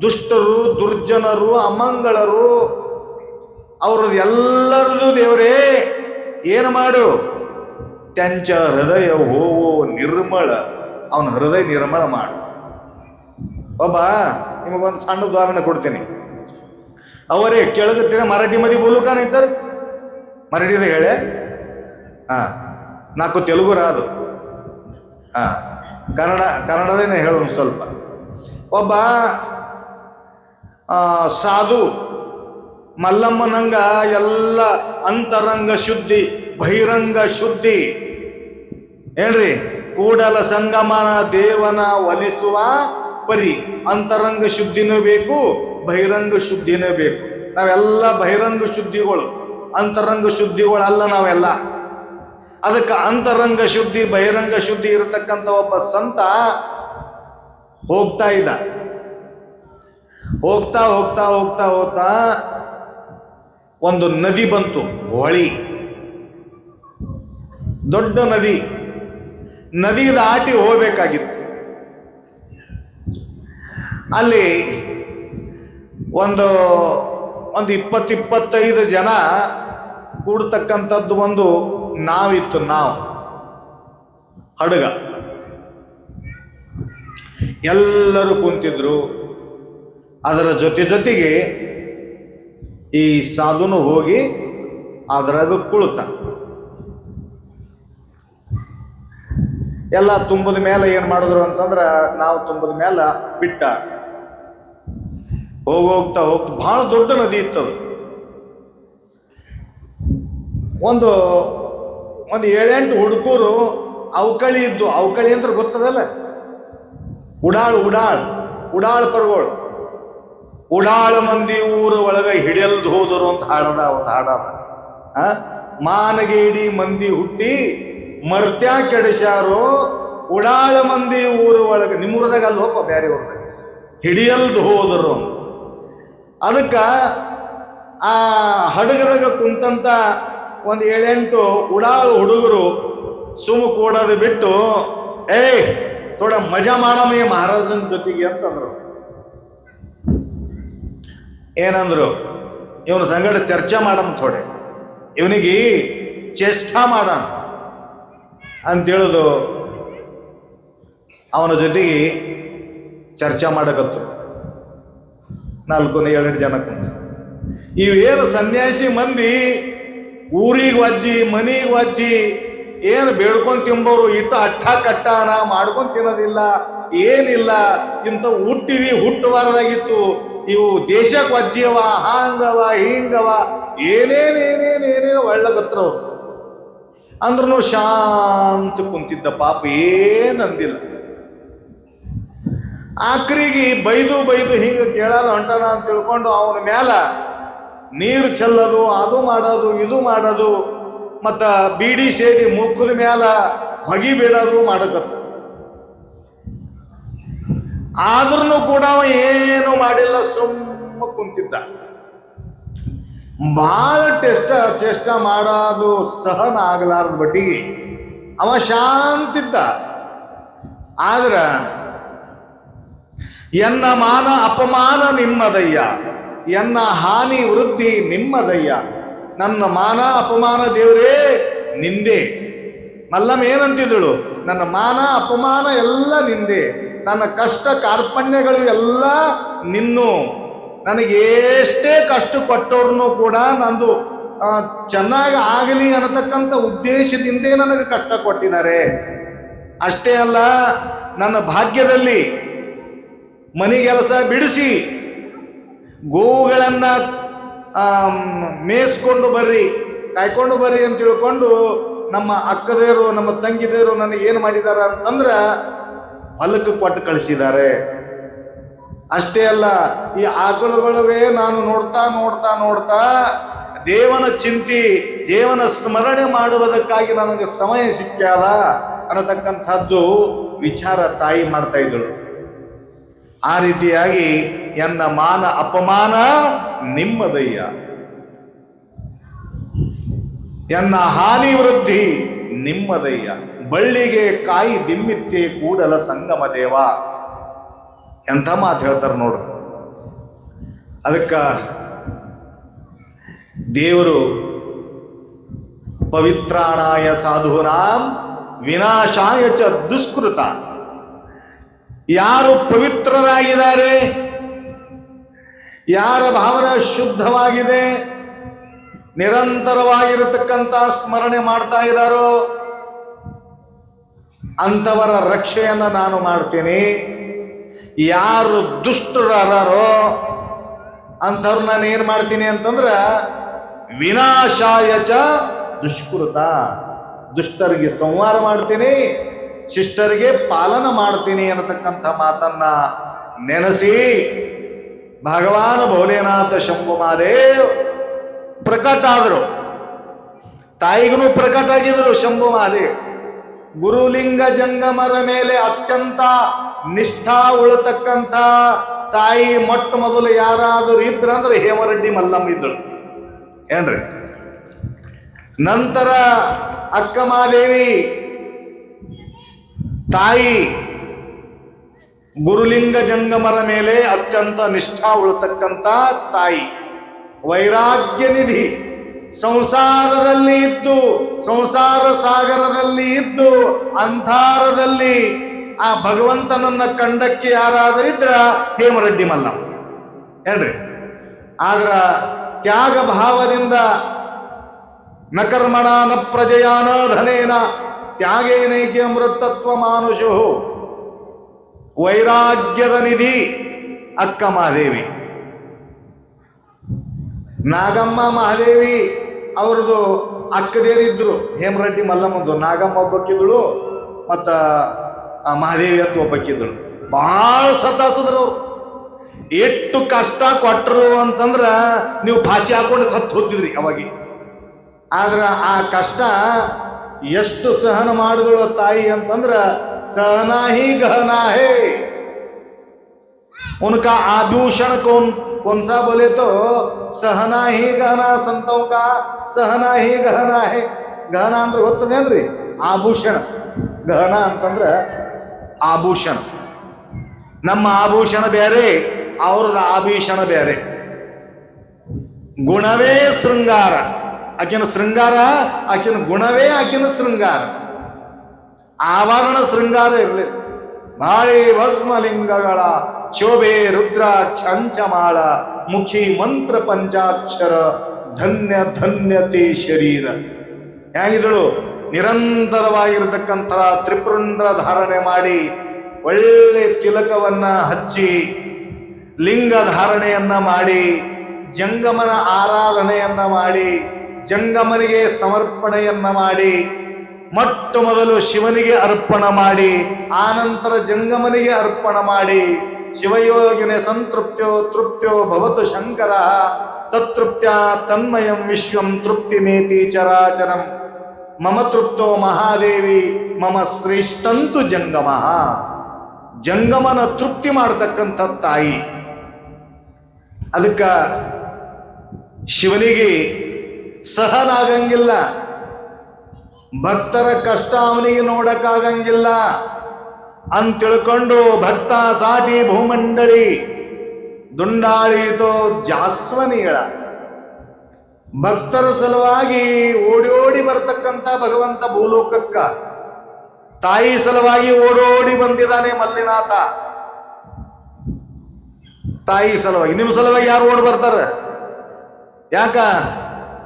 ದುಷ್ಟರು ದುರ್ಜನರು ಅಮಂಗಳರು, ಅವ್ರದ್ದು ಎಲ್ಲರದು ದೇವರೇ ಏನು ಮಾಡು? ತೆಂಚ ಹೃದಯ ಹೋವೋ ನಿರ್ಮಳ, ಅವನ ಹೃದಯ ನಿರ್ಮಳ ಮಾಡು. ನಿಮಗೊಂದು ಸಣ್ಣ ಉದಾಹರಣೆ ಕೊಡ್ತೀನಿ. ಅವರೇ ಕೇಳಗತ್ತೀರ ಮರಾಠಿ ಮದಿ ಬೋಲು ಕಾನ ಇದ್ದಾರೆ, ಮರಾಠಿದ ಹೇಳೆ. ನಾಲ್ಕು ತೆಲುಗು ರಾದು, ಕನ್ನಡದೇನೆ ಹೇಳು ಸ್ವಲ್ಪ. ಒಬ್ಬ ಸಾಧು ಮಲ್ಲಮ್ಮನಂಗ ಎಲ್ಲ ಅಂತರಂಗ ಶುದ್ಧಿ ಬಹಿರಂಗ ಶುದ್ಧಿ ಏನ್ರಿ, ಕೂಡಲ ಸಂಗಮನ ದೇವನ ಒಲಿಸುವ ಪರಿ. ಅಂತರಂಗ ಶುದ್ಧಿನೂ ಬೇಕು, ಬಹಿರಂಗ ಶುದ್ಧಿನೂ ಬೇಕು. ನಾವೆಲ್ಲ ಬಹಿರಂಗ ಶುದ್ಧಿಗಳು, ಅಂತರಂಗ ಶುದ್ಧಿಗಳಲ್ಲ ನಾವೆಲ್ಲ. ಅದಕ್ಕೆ ಅಂತರಂಗ ಶುದ್ಧಿ ಬಹಿರಂಗ ಶುದ್ಧಿ ಇರತಕ್ಕಂಥ ಒಬ್ಬ ಸಂತ ಹೋಗ್ತಾ ಇದ್ದ. ಹೋಗ್ತಾ ಹೋಗ್ತಾ ಹೋಗ್ತಾ ಹೋಗ್ತಾ ಒಂದು ನದಿ ಬಂತು, ಹೊಳಿ, ದೊಡ್ಡ ನದಿ. ನದಿ ದಾಟಿ ಹೋಗ್ಬೇಕಾಗಿತ್ತು. ಅಲ್ಲಿ ಒಂದು 20-25 ಜನ ಕೂಡ್ತಕ್ಕಂಥದ್ದು ಒಂದು ನಾವಿತ್ತು, ಹಡಗ. ಎಲ್ಲರೂ ಕುಂತಿದ್ರು. ಅದರ ಜೊತೆಗೆ ಈ ಸಾಧುನು ಹೋಗಿ ಅದರಾಗ ಕುಳಿತ. ಎಲ್ಲ ತುಂಬಿದ ಮೇಲೆ ಏನು ಮಾಡಿದ್ರು ಅಂತಂದ್ರೆ, ನಾವು ತುಂಬಿದ ಮೇಲೆ ಬಿಟ್ಟ. ಹೋಗ್ತಾ ಬಹಳ ದೊಡ್ಡ ನದಿ ಇತ್ತದು. ಒಂದು 7-8 ಹುಡುಗರು ಅವಕಳಿ ಇದ್ದು. ಅವಕಳಿ ಅಂದ್ರೆ ಗೊತ್ತದಲ್ಲ, ಉಡಾಳ್ ಪರ್ಗೋಳು. ಉಡಾಳ ಮಂದಿ ಊರ ಒಳಗೆ ಹಿಡಿಯಲ್ದು ಹೋದರು ಅಂತ ಒಂದು ಹಾಡದ. ಮಾನಗೇಡಿ ಮಂದಿ ಹುಟ್ಟಿ ಮರ್ತ್ಯಾ ಕೆಡಿಸ್ಯಾರೋ, ಉಡಾಳ ಮಂದಿ ಊರ ಒಳಗೆ, ನಿಮ್ಮೂರದಾಗ ಅಲ್ಲೋಪ ಬ್ಯಾರೆ ಊರದಾಗ ಹಿಡಿಯಲ್ದು ಹೋದರು ಅಂತ. ಅದಕ್ಕ ಆ ಹಡಗದಾಗ ಕುಂತಂತ ಒಂದು 7-8 ಉಡಾಳು ಹುಡುಗರು ಸುಮ್ಮ ಕೂಡೋದು ಬಿಟ್ಟು, ಥೋಡ ಮಜಾ ಮಾಡಮೇ ಮಹಾರಾಜನ ಜೊತೆಗೆ ಅಂತಂದ್ರು. ಏನಂದ್ರು, ಇವನ ಸಂಗಡ ಚರ್ಚೆ ಮಾಡಮ್, ಥೋಡೆ ಇವನಿಗೆ ಚೇಷ್ಟಾ ಮಾಡೋಣ ಅಂತೇಳುದು. ಅವನ ಜೊತೆಗೆ ಚರ್ಚೆ ಮಾಡಕತ್ತು 4-7 ಜನ ಕುಂತ. ಇವೇನು ಸನ್ಯಾಸಿ ಮಂದಿ ಊರಿಗೆ ವಜ್ಜಿ ಮನಿಗೆ ವಜ್ಜಿ ಏನು ಬೇಡ್ಕೊಂಡು ತಿಂಬೋರು, ಇಟ್ಟು ಅಟ್ಟ ಕಟ್ಟಾನ ಮಾಡ್ಕೊಂಡು ತಿನ್ನೋದಿಲ್ಲ, ಏನಿಲ್ಲ. ಇಂಥ ಹುಟ್ಟಿವಿ ಹುಟ್ಟಬಾರ್ದಾಗಿತ್ತು. ಇವು ದೇಶಕ್ಕೆ ವಜ್ಜಿಯವ, ಹಾಂಗವ ಹಿಂಗವ ಏನೇನೇನೇನೇನೇನು ಒಳ್ಳಗತ್ರವ್ರು ಅಂದ್ರೂ ಶಾಂತ ಕುಂತಿದ್ದ ಪಾಪ, ಏನಂದಿಲ್ಲ. ಆಕ್ರಿಗೆ ಬೈದು ಹಿಂಗೆ ಕೇಳಾರ ಹೊಂಟಾನ ಅಂತ ತಿಳ್ಕೊಂಡು ಅವನ ಮ್ಯಾಲ ನೀರು ಚೆಲ್ಲೋದು, ಅದು ಮಾಡೋದು ಇದು ಮಾಡೋದು, ಮತ್ತ ಬೀಡಿ ಸೇದಿ ಮುಖದ ಮ್ಯಾಲ ಹೊಗಿ ಬಿಡೋದು ಮಾಡಕತ್ತ. ಆದ್ರೂ ಕೂಡ ಅವ ಏನು ಮಾಡಿಲ್ಲ, ಸುಮ್ಮ ಕುಂತಿದ್ದ. ಬಹಳ ಚೇಷ್ಟ ಮಾಡೋದು ಸಹನ ಆಗಲಾರ್ದ ಬಟ್ಟಿಗೆ ಅವ ಶಾಂತಿದ್ದ. ಆದ್ರ ಎನ್ನ ಮಾನ ಅಪಮಾನ ನಿಮ್ಮದಯ್ಯ, ಎನ್ನ ಹಾನಿ ವೃದ್ಧಿ ನಿಮ್ಮದಯ್ಯ. ನನ್ನ ಮಾನ ಅಪಮಾನ ದೇವರೇ ನಿಂದೆ. ಮಲ್ಲಮ್ಮ ಏನಂತಿದ್ದಳು, ನನ್ನ ಮಾನ ಅಪಮಾನ ಎಲ್ಲ ನಿಂದೆ, ನನ್ನ ಕಷ್ಟ ಕಾರ್ಪಣ್ಯಗಳು ಎಲ್ಲ ನಿನ್ನು. ನನಗೆ ಎಷ್ಟೇ ಕಷ್ಟ ಕೊಟ್ಟವ್ರನ್ನು ಕೂಡ ನಂದು ಚೆನ್ನಾಗಿ ಆಗಲಿ ಅನ್ನತಕ್ಕಂಥ ಉದ್ದೇಶದಿಂದೇ ನನಗೆ ಕಷ್ಟ ಕೊಟ್ಟಿದ್ದಾರೆ. ಅಷ್ಟೇ ಅಲ್ಲ, ನನ್ನ ಭಾಗ್ಯದಲ್ಲಿ ಮನೆಗೆಲಸ ಬಿಡಿಸಿ ಗೋವುಗಳನ್ನ ಮೇಯಿಸ್ಕೊಂಡು ಬರ್ರಿ, ಕಾಯ್ಕೊಂಡು ಬರ್ರಿ ಅಂತ ತಿಳ್ಕೊಂಡು ನಮ್ಮ ಅಕ್ಕದೇರು ನಮ್ಮ ತಂಗಿದೇರು ನನಗೆ ಏನು ಮಾಡಿದಾರ ಅಂತಂದ್ರೆ ಹೊಲಕ್ಕೆ ಕೊಟ್ಟು ಕಳಿಸಿದ್ದಾರೆ. ಅಷ್ಟೇ ಅಲ್ಲ, ಈ ಆಕಳುಗಳವೇ ನಾನು ನೋಡ್ತಾ ದೇವನ ಚಿಂತಿ, ದೇವನ ಸ್ಮರಣೆ ಮಾಡುವುದಕ್ಕಾಗಿ ನನಗೆ ಸಮಯ ಸಿಕ್ಕ್ಯಾದ ಅನ್ನತಕ್ಕಂಥದ್ದು ವಿಚಾರ ತಾಯಿ ಮಾಡ್ತಾ ಇದ್ದಳು. ಆ ರೀತಿಯಾಗಿ ಎನ್ನ ಮಾನ ಅಪಮಾನ ನಿಮ್ಮದಯ್ಯ, ಎನ್ನ ಹಾನಿ ವೃದ್ಧಿ ನಿಮ್ಮದಯ್ಯ. ಬಳ್ಳಿಗೆ ಕಾಯಿ ದಿಮ್ಮಿತ್ತೆ ಕೂಡಲ ಸಂಗಮ ದೇವ. ಎಂಥ ಮಾತು ಹೇಳ್ತಾರೆ ನೋಡು. ಅದಕ್ಕ ದೇವರು ಪವಿತ್ರಾಣಾಯ ಸಾಧೂನಾಂ ವಿನಾಶಾಯ ಚ ದುಷ್ಕೃತ. ಯಾರು ಪವಿತ್ರರಾಗಿದ್ದಾರೆ, ಯಾರ ಭಾವನೆ ಶುದ್ಧವಾಗಿದೆ, ನಿರಂತರವಾಗಿರತಕ್ಕಂಥ ಸ್ಮರಣೆ ಮಾಡ್ತಾ ಇದ್ದಾರೋ ಅಂಥವರ ರಕ್ಷೆಯನ್ನು ನಾನು ಮಾಡ್ತೀನಿ. ಯಾರು ದುಷ್ಟರಾರೋ ಅಂಥವ್ರು ನಾನು ಏನು ಮಾಡ್ತೀನಿ ಅಂತಂದ್ರೆ ವಿನಾಶಾಯ ಚ ದುಷ್ಕೃತ. ದುಷ್ಟರಿಗೆ ಸಂಹಾರ ಮಾಡ್ತೀನಿ, ಶಿಷ್ಟರಿಗೆ ಪಾಲನ ಮಾಡ್ತೀನಿ ಅನ್ನತಕ್ಕಂಥ ಮಾತನ್ನ ನೆನೆಸಿ ಭಗವಾನ್ ಭೋಲೆನಾಥ ಶಂಭು ಮಹಾದೇವ್ ಪ್ರಕಟ ಆದರು. ತಾಯಿಗೂ ಪ್ರಕಟ ಆಗಿದ್ರು ಶಂಭು ಮಹಾದೇವ್. ಗುರುಲಿಂಗ ಜಂಗಮರ ಮೇಲೆ ಅತ್ಯಂತ ನಿಷ್ಠಾ ಉಳತಕ್ಕಂಥ ತಾಯಿ ಮೊಟ್ಟ ಮೊದಲು ಯಾರಾದರೂ ಇದ್ರಂದ್ರೆ ಹೇಮರೆಡ್ಡಿ ಮಲ್ಲಮ್ಮ ಇದ್ದಳು ಏನ್ರಿ. ನಂತರ ಅಕ್ಕ ಮಹಾದೇವಿ ತಾಯಿ ಗುರುಲಿಂಗ ಜಂಗಮರ ಮೇಲೆ ಅತ್ಯಂತ ನಿಷ್ಠಾ ಉಳತಕ್ಕಂಥ ತಾಯಿ, ವೈರಾಗ್ಯ ನಿಧಿ. ಸಂಸಾರದಲ್ಲಿ ಇದ್ದು, ಸಂಸಾರ ಸಾಗರದಲ್ಲಿ ಇದ್ದು, ಅಂಧಾರದಲ್ಲಿ ಆ ಭಗವಂತನನ್ನ ಕಂಡಕ್ಕೆ ಯಾರಾದರಿದ್ರ ಹೇಮರೆಡ್ಡಿ ಮಲ್ಲಮ್ಮ ಏನ್ರಿ. ಆದ್ರ ತ್ಯಾಗ ಭಾವದಿಂದ ನ ಕರ್ಮಣ ನ ಪ್ರಜೆಯ ನ ಧನೇನ ತ್ಯಾಗೇನೈಕ್ಯ ಅಮೃತತ್ವ ಮಾನುಷು. ವೈರಾಗ್ಯದ ನಿಧಿ ಅಕ್ಕ ಮಹಾದೇವಿ. ನಾಗಮ್ಮ ಮಹಾದೇವಿ ಅವ್ರದ್ದು ಅಕ್ಕದೇರಿದ್ರು, ಹೇಮರೆಡ್ಡಿ ಮಲ್ಲಮ್ಮಂದು. ನಾಗಮ್ಮ ಒಬ್ಬಕ್ಕಿದ್ದಳು, ಮತ್ತು ಮಹಾದೇವಿ ಅಂತ ಒಬ್ಬಕ್ಕಿದ್ದಳು. ಭಾಳ ಸತಾಸಿದ್ರು ಅವ್ರು. ಎಷ್ಟು ಕಷ್ಟ ಕೊಟ್ಟರು ಅಂತಂದ್ರ ನೀವು ಫಾಸಿ ಹಾಕೊಂಡು ಸತ್ತು ಹೋಗ್ತಿದ್ರಿ ಅವಾಗಿ. ಆದ್ರ ಆ ಕಷ್ಟ ಎಷ್ಟು ಸಹನ ಮಾಡಿದಳು ತಾಯಿ ಅಂತಂದ್ರ सहना ही गहना है. उनका आभूषण कौन सा बोले तो सहना ही गहना. संतों का सहना ही गहना है. ಗಹನ ಅಂದ್ರೆ ಗೊತ್ತದೇನ್ರಿ? ಆಭೂಷಣ. ಗಹನ ಅಂತಂದ್ರ ಆಭೂಷಣ. ನಮ್ಮ ಆಭೂಷಣ ಬೇರೆ, ಅವ್ರದ ಆಭೂಷಣ ಬೇರೆ. ಗುಣವೇ ಶೃಂಗಾರ. ಆಕಿನ ಶೃಂಗಾರ, ಆಕಿನ ಗುಣವೇ ಆಕಿನ ಶೃಂಗಾರ. ಆವರಣ ಶೃಂಗಾರ ಇರಲಿ. ನಾಳೆ ಭಸ್ಮಲಿಂಗಗಳ ಶೋಭೆ ರುದ್ರ ಚಂಚಮಾಳ ಮುಖಿ ಮಂತ್ರ ಪಂಚಾಕ್ಷರ ಧನ್ಯ ಧನ್ಯತೆ ಶರೀರ. ಹೇಗಿದಳು? ನಿರಂತರವಾಗಿರತಕ್ಕಂಥ ತ್ರಿಪುರಂಡ್ರ ಧಾರಣೆ ಮಾಡಿ, ಒಳ್ಳೆ ತಿಲಕವನ್ನ ಹಚ್ಚಿ, ಲಿಂಗ ಧಾರಣೆಯನ್ನ ಮಾಡಿ, ಜಂಗಮನ ಆರಾಧನೆಯನ್ನ ಮಾಡಿ, ಜಂಗಮನಿಗೆ ಸಮರ್ಪಣೆಯನ್ನ ಮಾಡಿ, ಮೊಟ್ಟ ಮೊದಲು ಶಿವನಿಗೆ ಅರ್ಪಣ ಮಾಡಿ, ಆನಂತರ ಜಂಗಮನಿಗೆ ಅರ್ಪಣ ಮಾಡಿ, ಶಿವಯೋಗಿನೆ ಸಂತೃಪ್ತ್ಯೋ ತೃಪ್ತ್ಯೋ ಭವತು ಶಂಕರ ತತ್ತೃಪ್ತ್ಯ ತನ್ಮಯಂ ವಿಶ್ವಂ ತೃಪ್ತಿಮೇತಿ ಚರಾಚರಂ ಮಮ ತೃಪ್ತೋ ಮಹಾದೇವಿ ಮಮ ಶ್ರೇಷ್ಠಂತು ಜಂಗಮ. ಜಂಗಮನ ತೃಪ್ತಿ ಮಾಡತಕ್ಕಂಥ ತಾಯಿ. ಅದಕ್ಕ ಶಿವನಿಗೆ ಸಹನಾಗಂಗಿಲ್ಲ, ಭಕ್ತರ ಕಷ್ಟ ಅವನಿಗೆ ನೋಡಕ್ಕಾಗಂಗಿಲ್ಲ ಅಂತ ತಿಳ್ಕೊಂಡು ಭಕ್ತ ಸಾಟಿ ಭೂಮಂಡಳಿ ದುಂಡಾಳಿತೋ ಜಾಸ್ವನಿಗಳ ಭಕ್ತರ ಸಲುವಾಗಿ ಓಡಿ ಓಡಿ ಬರ್ತಕ್ಕಂಥ ಭಗವಂತ ಭೂಲೋಕಕ್ಕ ತಾಯಿ ಸಲುವಾಗಿ ಓಡೋಡಿ ಬಂದಿದ್ದಾನೆ ಮಲ್ಲಿನಾಥ. ತಾಯಿ ಸಲುವಾಗಿ, ನಿಮ್ಮ ಸಲುವಾಗಿ ಯಾರು ಓಡಿ ಬರ್ತಾರೆ? ಯಾಕ?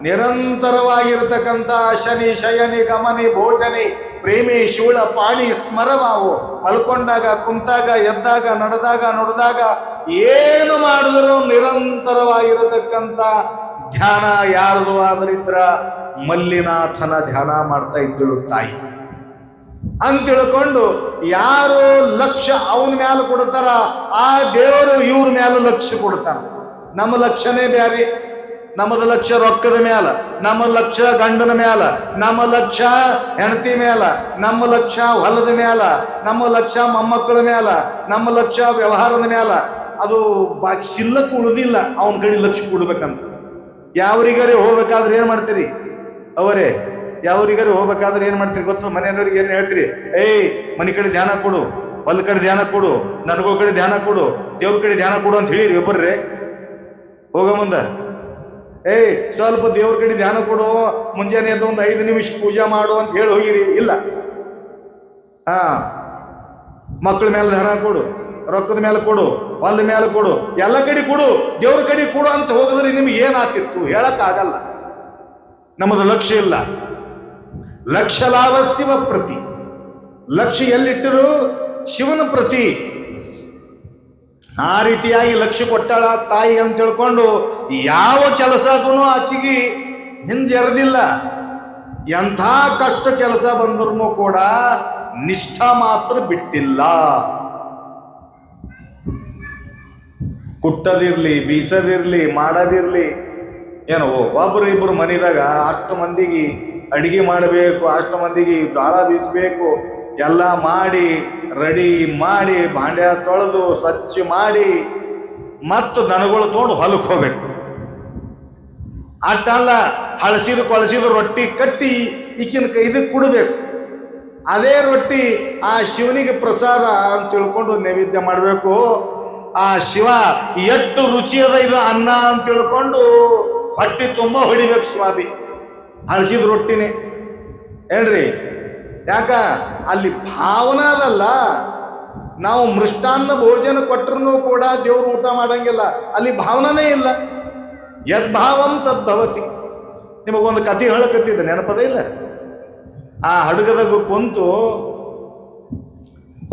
ನಿರಂತರವಾಗಿರ್ತಕ್ಕಂಥ ಶನಿ ಶಯನಿ ಗಮನಿ ಭೋಜನಿ ಪ್ರೇಮಿ ಶೂಳ ಪಾಣಿ ಸ್ಮರವಾವು. ಮಲ್ಕೊಂಡಾಗ, ಕುಂತಾಗ, ಎದ್ದಾಗ, ನಡೆದಾಗ, ನುಡಿದಾಗ, ಏನು ಮಾಡಿದ್ರು ನಿರಂತರವಾಗಿರತಕ್ಕಂಥ ಧ್ಯಾನ ಯಾರದು ಆದ್ರಿದ್ರ ಮಲ್ಲಿನಾಥನ ಧ್ಯಾನ ಮಾಡ್ತಾ ಇದ್ದಳು ತಾಯಿ ಅಂತ ತಿಳ್ಕೊಂಡು ಯಾರು ಲಕ್ಷ್ಯ ಅವನ ಮ್ಯಾಲ ಕೊಡ್ತಾರ, ಆ ದೇವರು ಇವ್ರ ಮ್ಯಾಲ ಲಕ್ಷ್ಯ ಕೊಡ್ತಾನ. ನಮ್ಮ ಲಕ್ಷ್ಯನೇ ಬ್ಯಾರೆ. ನಮ್ಮದು ಲಕ್ಷ್ಯ ರೊಕ್ಕದ ಮ್ಯಾಲ, ನಮ್ಮ ಲಕ್ಷ್ಯ ಗಂಡನ ಮ್ಯಾಲ, ನಮ್ಮ ಲಕ್ಷ್ಯ ಹೆಂಡತಿ ಮ್ಯಾಲ, ನಮ್ಮ ಲಕ್ಷ್ಯ ಹೊಲದ ಮ್ಯಾಲ, ನಮ್ಮ ಲಕ್ಷ್ಯ ಮೊಮ್ಮಕ್ಕಳ ಮ್ಯಾಲ, ನಮ್ಮ ಲಕ್ಷ್ಯ ವ್ಯವಹಾರದ ಮ್ಯಾಲ. ಅದು ಬಾಕಿ ಶಿಲ್ಲಕ್ಕೆ ಉಳಿದಿಲ್ಲ ಅವನ ಕಡೆ ಲಕ್ಷ್ಯ ಕೊಡ್ಬೇಕಂತ. ಯಾವ್ರಿಗಾರೆ ಹೋಗ್ಬೇಕಾದ್ರೆ ಏನ್ ಮಾಡ್ತೀರಿ? ಅವರೇ ಯಾವ್ರಿಗಾರೆ ಹೋಗ್ಬೇಕಾದ್ರೆ ಏನ್ ಮಾಡ್ತೀರಿ ಗೊತ್ತ? ಮನೆಯವ್ರಿಗೆ ಏನ್ ಹೇಳ್ತೀರಿ? ಏಯ್ ಮನೆ ಕಡೆ ಧ್ಯಾನ ಕೊಡು, ಹೊಲ ಕಡೆ ಧ್ಯಾನ ಕೊಡು, ನನಗೋ ಕಡೆ ಧ್ಯಾನ ಕೊಡು, ದೇವ್ರ ಕಡೆ ಧ್ಯಾನ ಕೊಡು ಅಂತ ಹೇಳಿರಿ ಒಬ್ಬರ್ರೆ ಹೋಗ ಮುಂದ. ಏಯ್ ಸ್ವಲ್ಪ ದೇವ್ರ ಕಡೆ ಧ್ಯಾನ ಕೊಡು, ಮುಂಜಾನೆ ಎದ್ದು ಒಂದು 5 ನಿಮಿಷ ಪೂಜಾ ಮಾಡು ಅಂತ ಹೇಳಿ ಹೋಗಿರಿ? ಇಲ್ಲ. ಮಕ್ಕಳ ಮೇಲೆ ಧ್ಯಾನ ಕೊಡು, ರೊಕ್ಕದ ಮೇಲೆ ಕೊಡು, ಹೊಲದ ಮೇಲೆ ಕೊಡು, ಎಲ್ಲ ಕಡೆ ಕೊಡು, ದೇವ್ರ ಕಡೆ ಕೊಡು ಅಂತ ಹೋಗಿದ್ರೆ ನಿಮ್ಗೆ ಏನಾಗ್ತಿತ್ತು ಹೇಳಕ್ಕಾಗಲ್ಲ. ನಮ್ಮದು ಲಕ್ಷ್ಯ ಇಲ್ಲ. ಲಕ್ಷ್ಯ ಲಾಭ ಶಿವ ಪ್ರತಿ. ಲಕ್ಷ್ಯ ಎಲ್ಲಿಟ್ಟರು? ಶಿವನ ಪ್ರತಿ. ಆ ರೀತಿಯಾಗಿ ಲಕ್ಷ್ಯ ಕೊಟ್ಟಾಳ ತಾಯಿ ಅಂತ ತಿಳ್ಕೊಂಡು ಯಾವ ಕೆಲಸಕ್ಕೂ ಆಕೆಗೆ ಹಿಂಜೆರದಿಲ್ಲ. ಎಂಥ ಕಷ್ಟ ಕೆಲಸ ಬಂದ್ರೂ ಕೂಡ ನಿಷ್ಠಾ ಮಾತ್ರ ಬಿಟ್ಟಿಲ್ಲ. ಕುಟ್ಟದಿರ್ಲಿ, ಬೀಸದಿರ್ಲಿ, ಮಾಡದಿರ್ಲಿ, ಏನೋ ಒಬ್ಬರು ಇಬ್ಬರು ಮನೆದಾಗ ಅಷ್ಟು ಮಂದಿಗೆ ಅಡಿಗೆ ಮಾಡಬೇಕು, ಅಷ್ಟು ಮಂದಿಗೆ ಜ್ವಾಳ ಬೀಸಬೇಕು, ಎಲ್ಲ ಮಾಡಿ ರೆಡಿ ಮಾಡಿ ಭಾಂಡ್ಯ ತೊಳೆದು ಸ್ವಚ್ಛ ಮಾಡಿ ಮತ್ತು ದನಗಳು ತೊಗೊಂಡು ಹೊಲಕ್ಕೆ ಹೋಗ್ಬೇಕು. ಅಷ್ಟಲ್ಲ, ಹಳಸಿದು ಕೊಳಸಿದು ರೊಟ್ಟಿ ಕಟ್ಟಿ ಈಕಿನ ಇದಕ್ಕೆ ಕೊಡಬೇಕು. ಅದೇ ರೊಟ್ಟಿ ಆ ಶಿವನಿಗೆ ಪ್ರಸಾದ ಅಂತ ತಿಳ್ಕೊಂಡು ನೈವೇದ್ಯ ಮಾಡಬೇಕು. ಆ ಶಿವ ಎಷ್ಟು ರುಚಿಯದ ಇದು ಅನ್ನ ಅಂತ ತಿಳ್ಕೊಂಡು ಹೊಟ್ಟಿ ತುಂಬ ಹೊಡಿಬೇಕು ಸ್ವಾಮಿ. ಹಳಸಿದ ರೊಟ್ಟಿನೇ ಹೇಳ್ರಿ. ಯಾಕ? ಅಲ್ಲಿ ಭಾವನಾ ಅದಲ್ಲ. ನಾವು ಮೃಷ್ಟಾನ್ನ ಭೋಜನ ಕೊಟ್ಟರು ಕೂಡ ದೇವ್ರು ಊಟ ಮಾಡಂಗಿಲ್ಲ, ಅಲ್ಲಿ ಭಾವನಾನೇ ಇಲ್ಲ. ಯದ್ಭಾವಂ ತದ್ಭವತಿ. ನಿಮಗೊಂದು ಕಥೆ ಹೇಳಕತ್ತಿದ್ದೆ, ನೆನಪದೇ ಇಲ್ಲ? ಆ ಹಡಗದಾಗ ಕುಂತು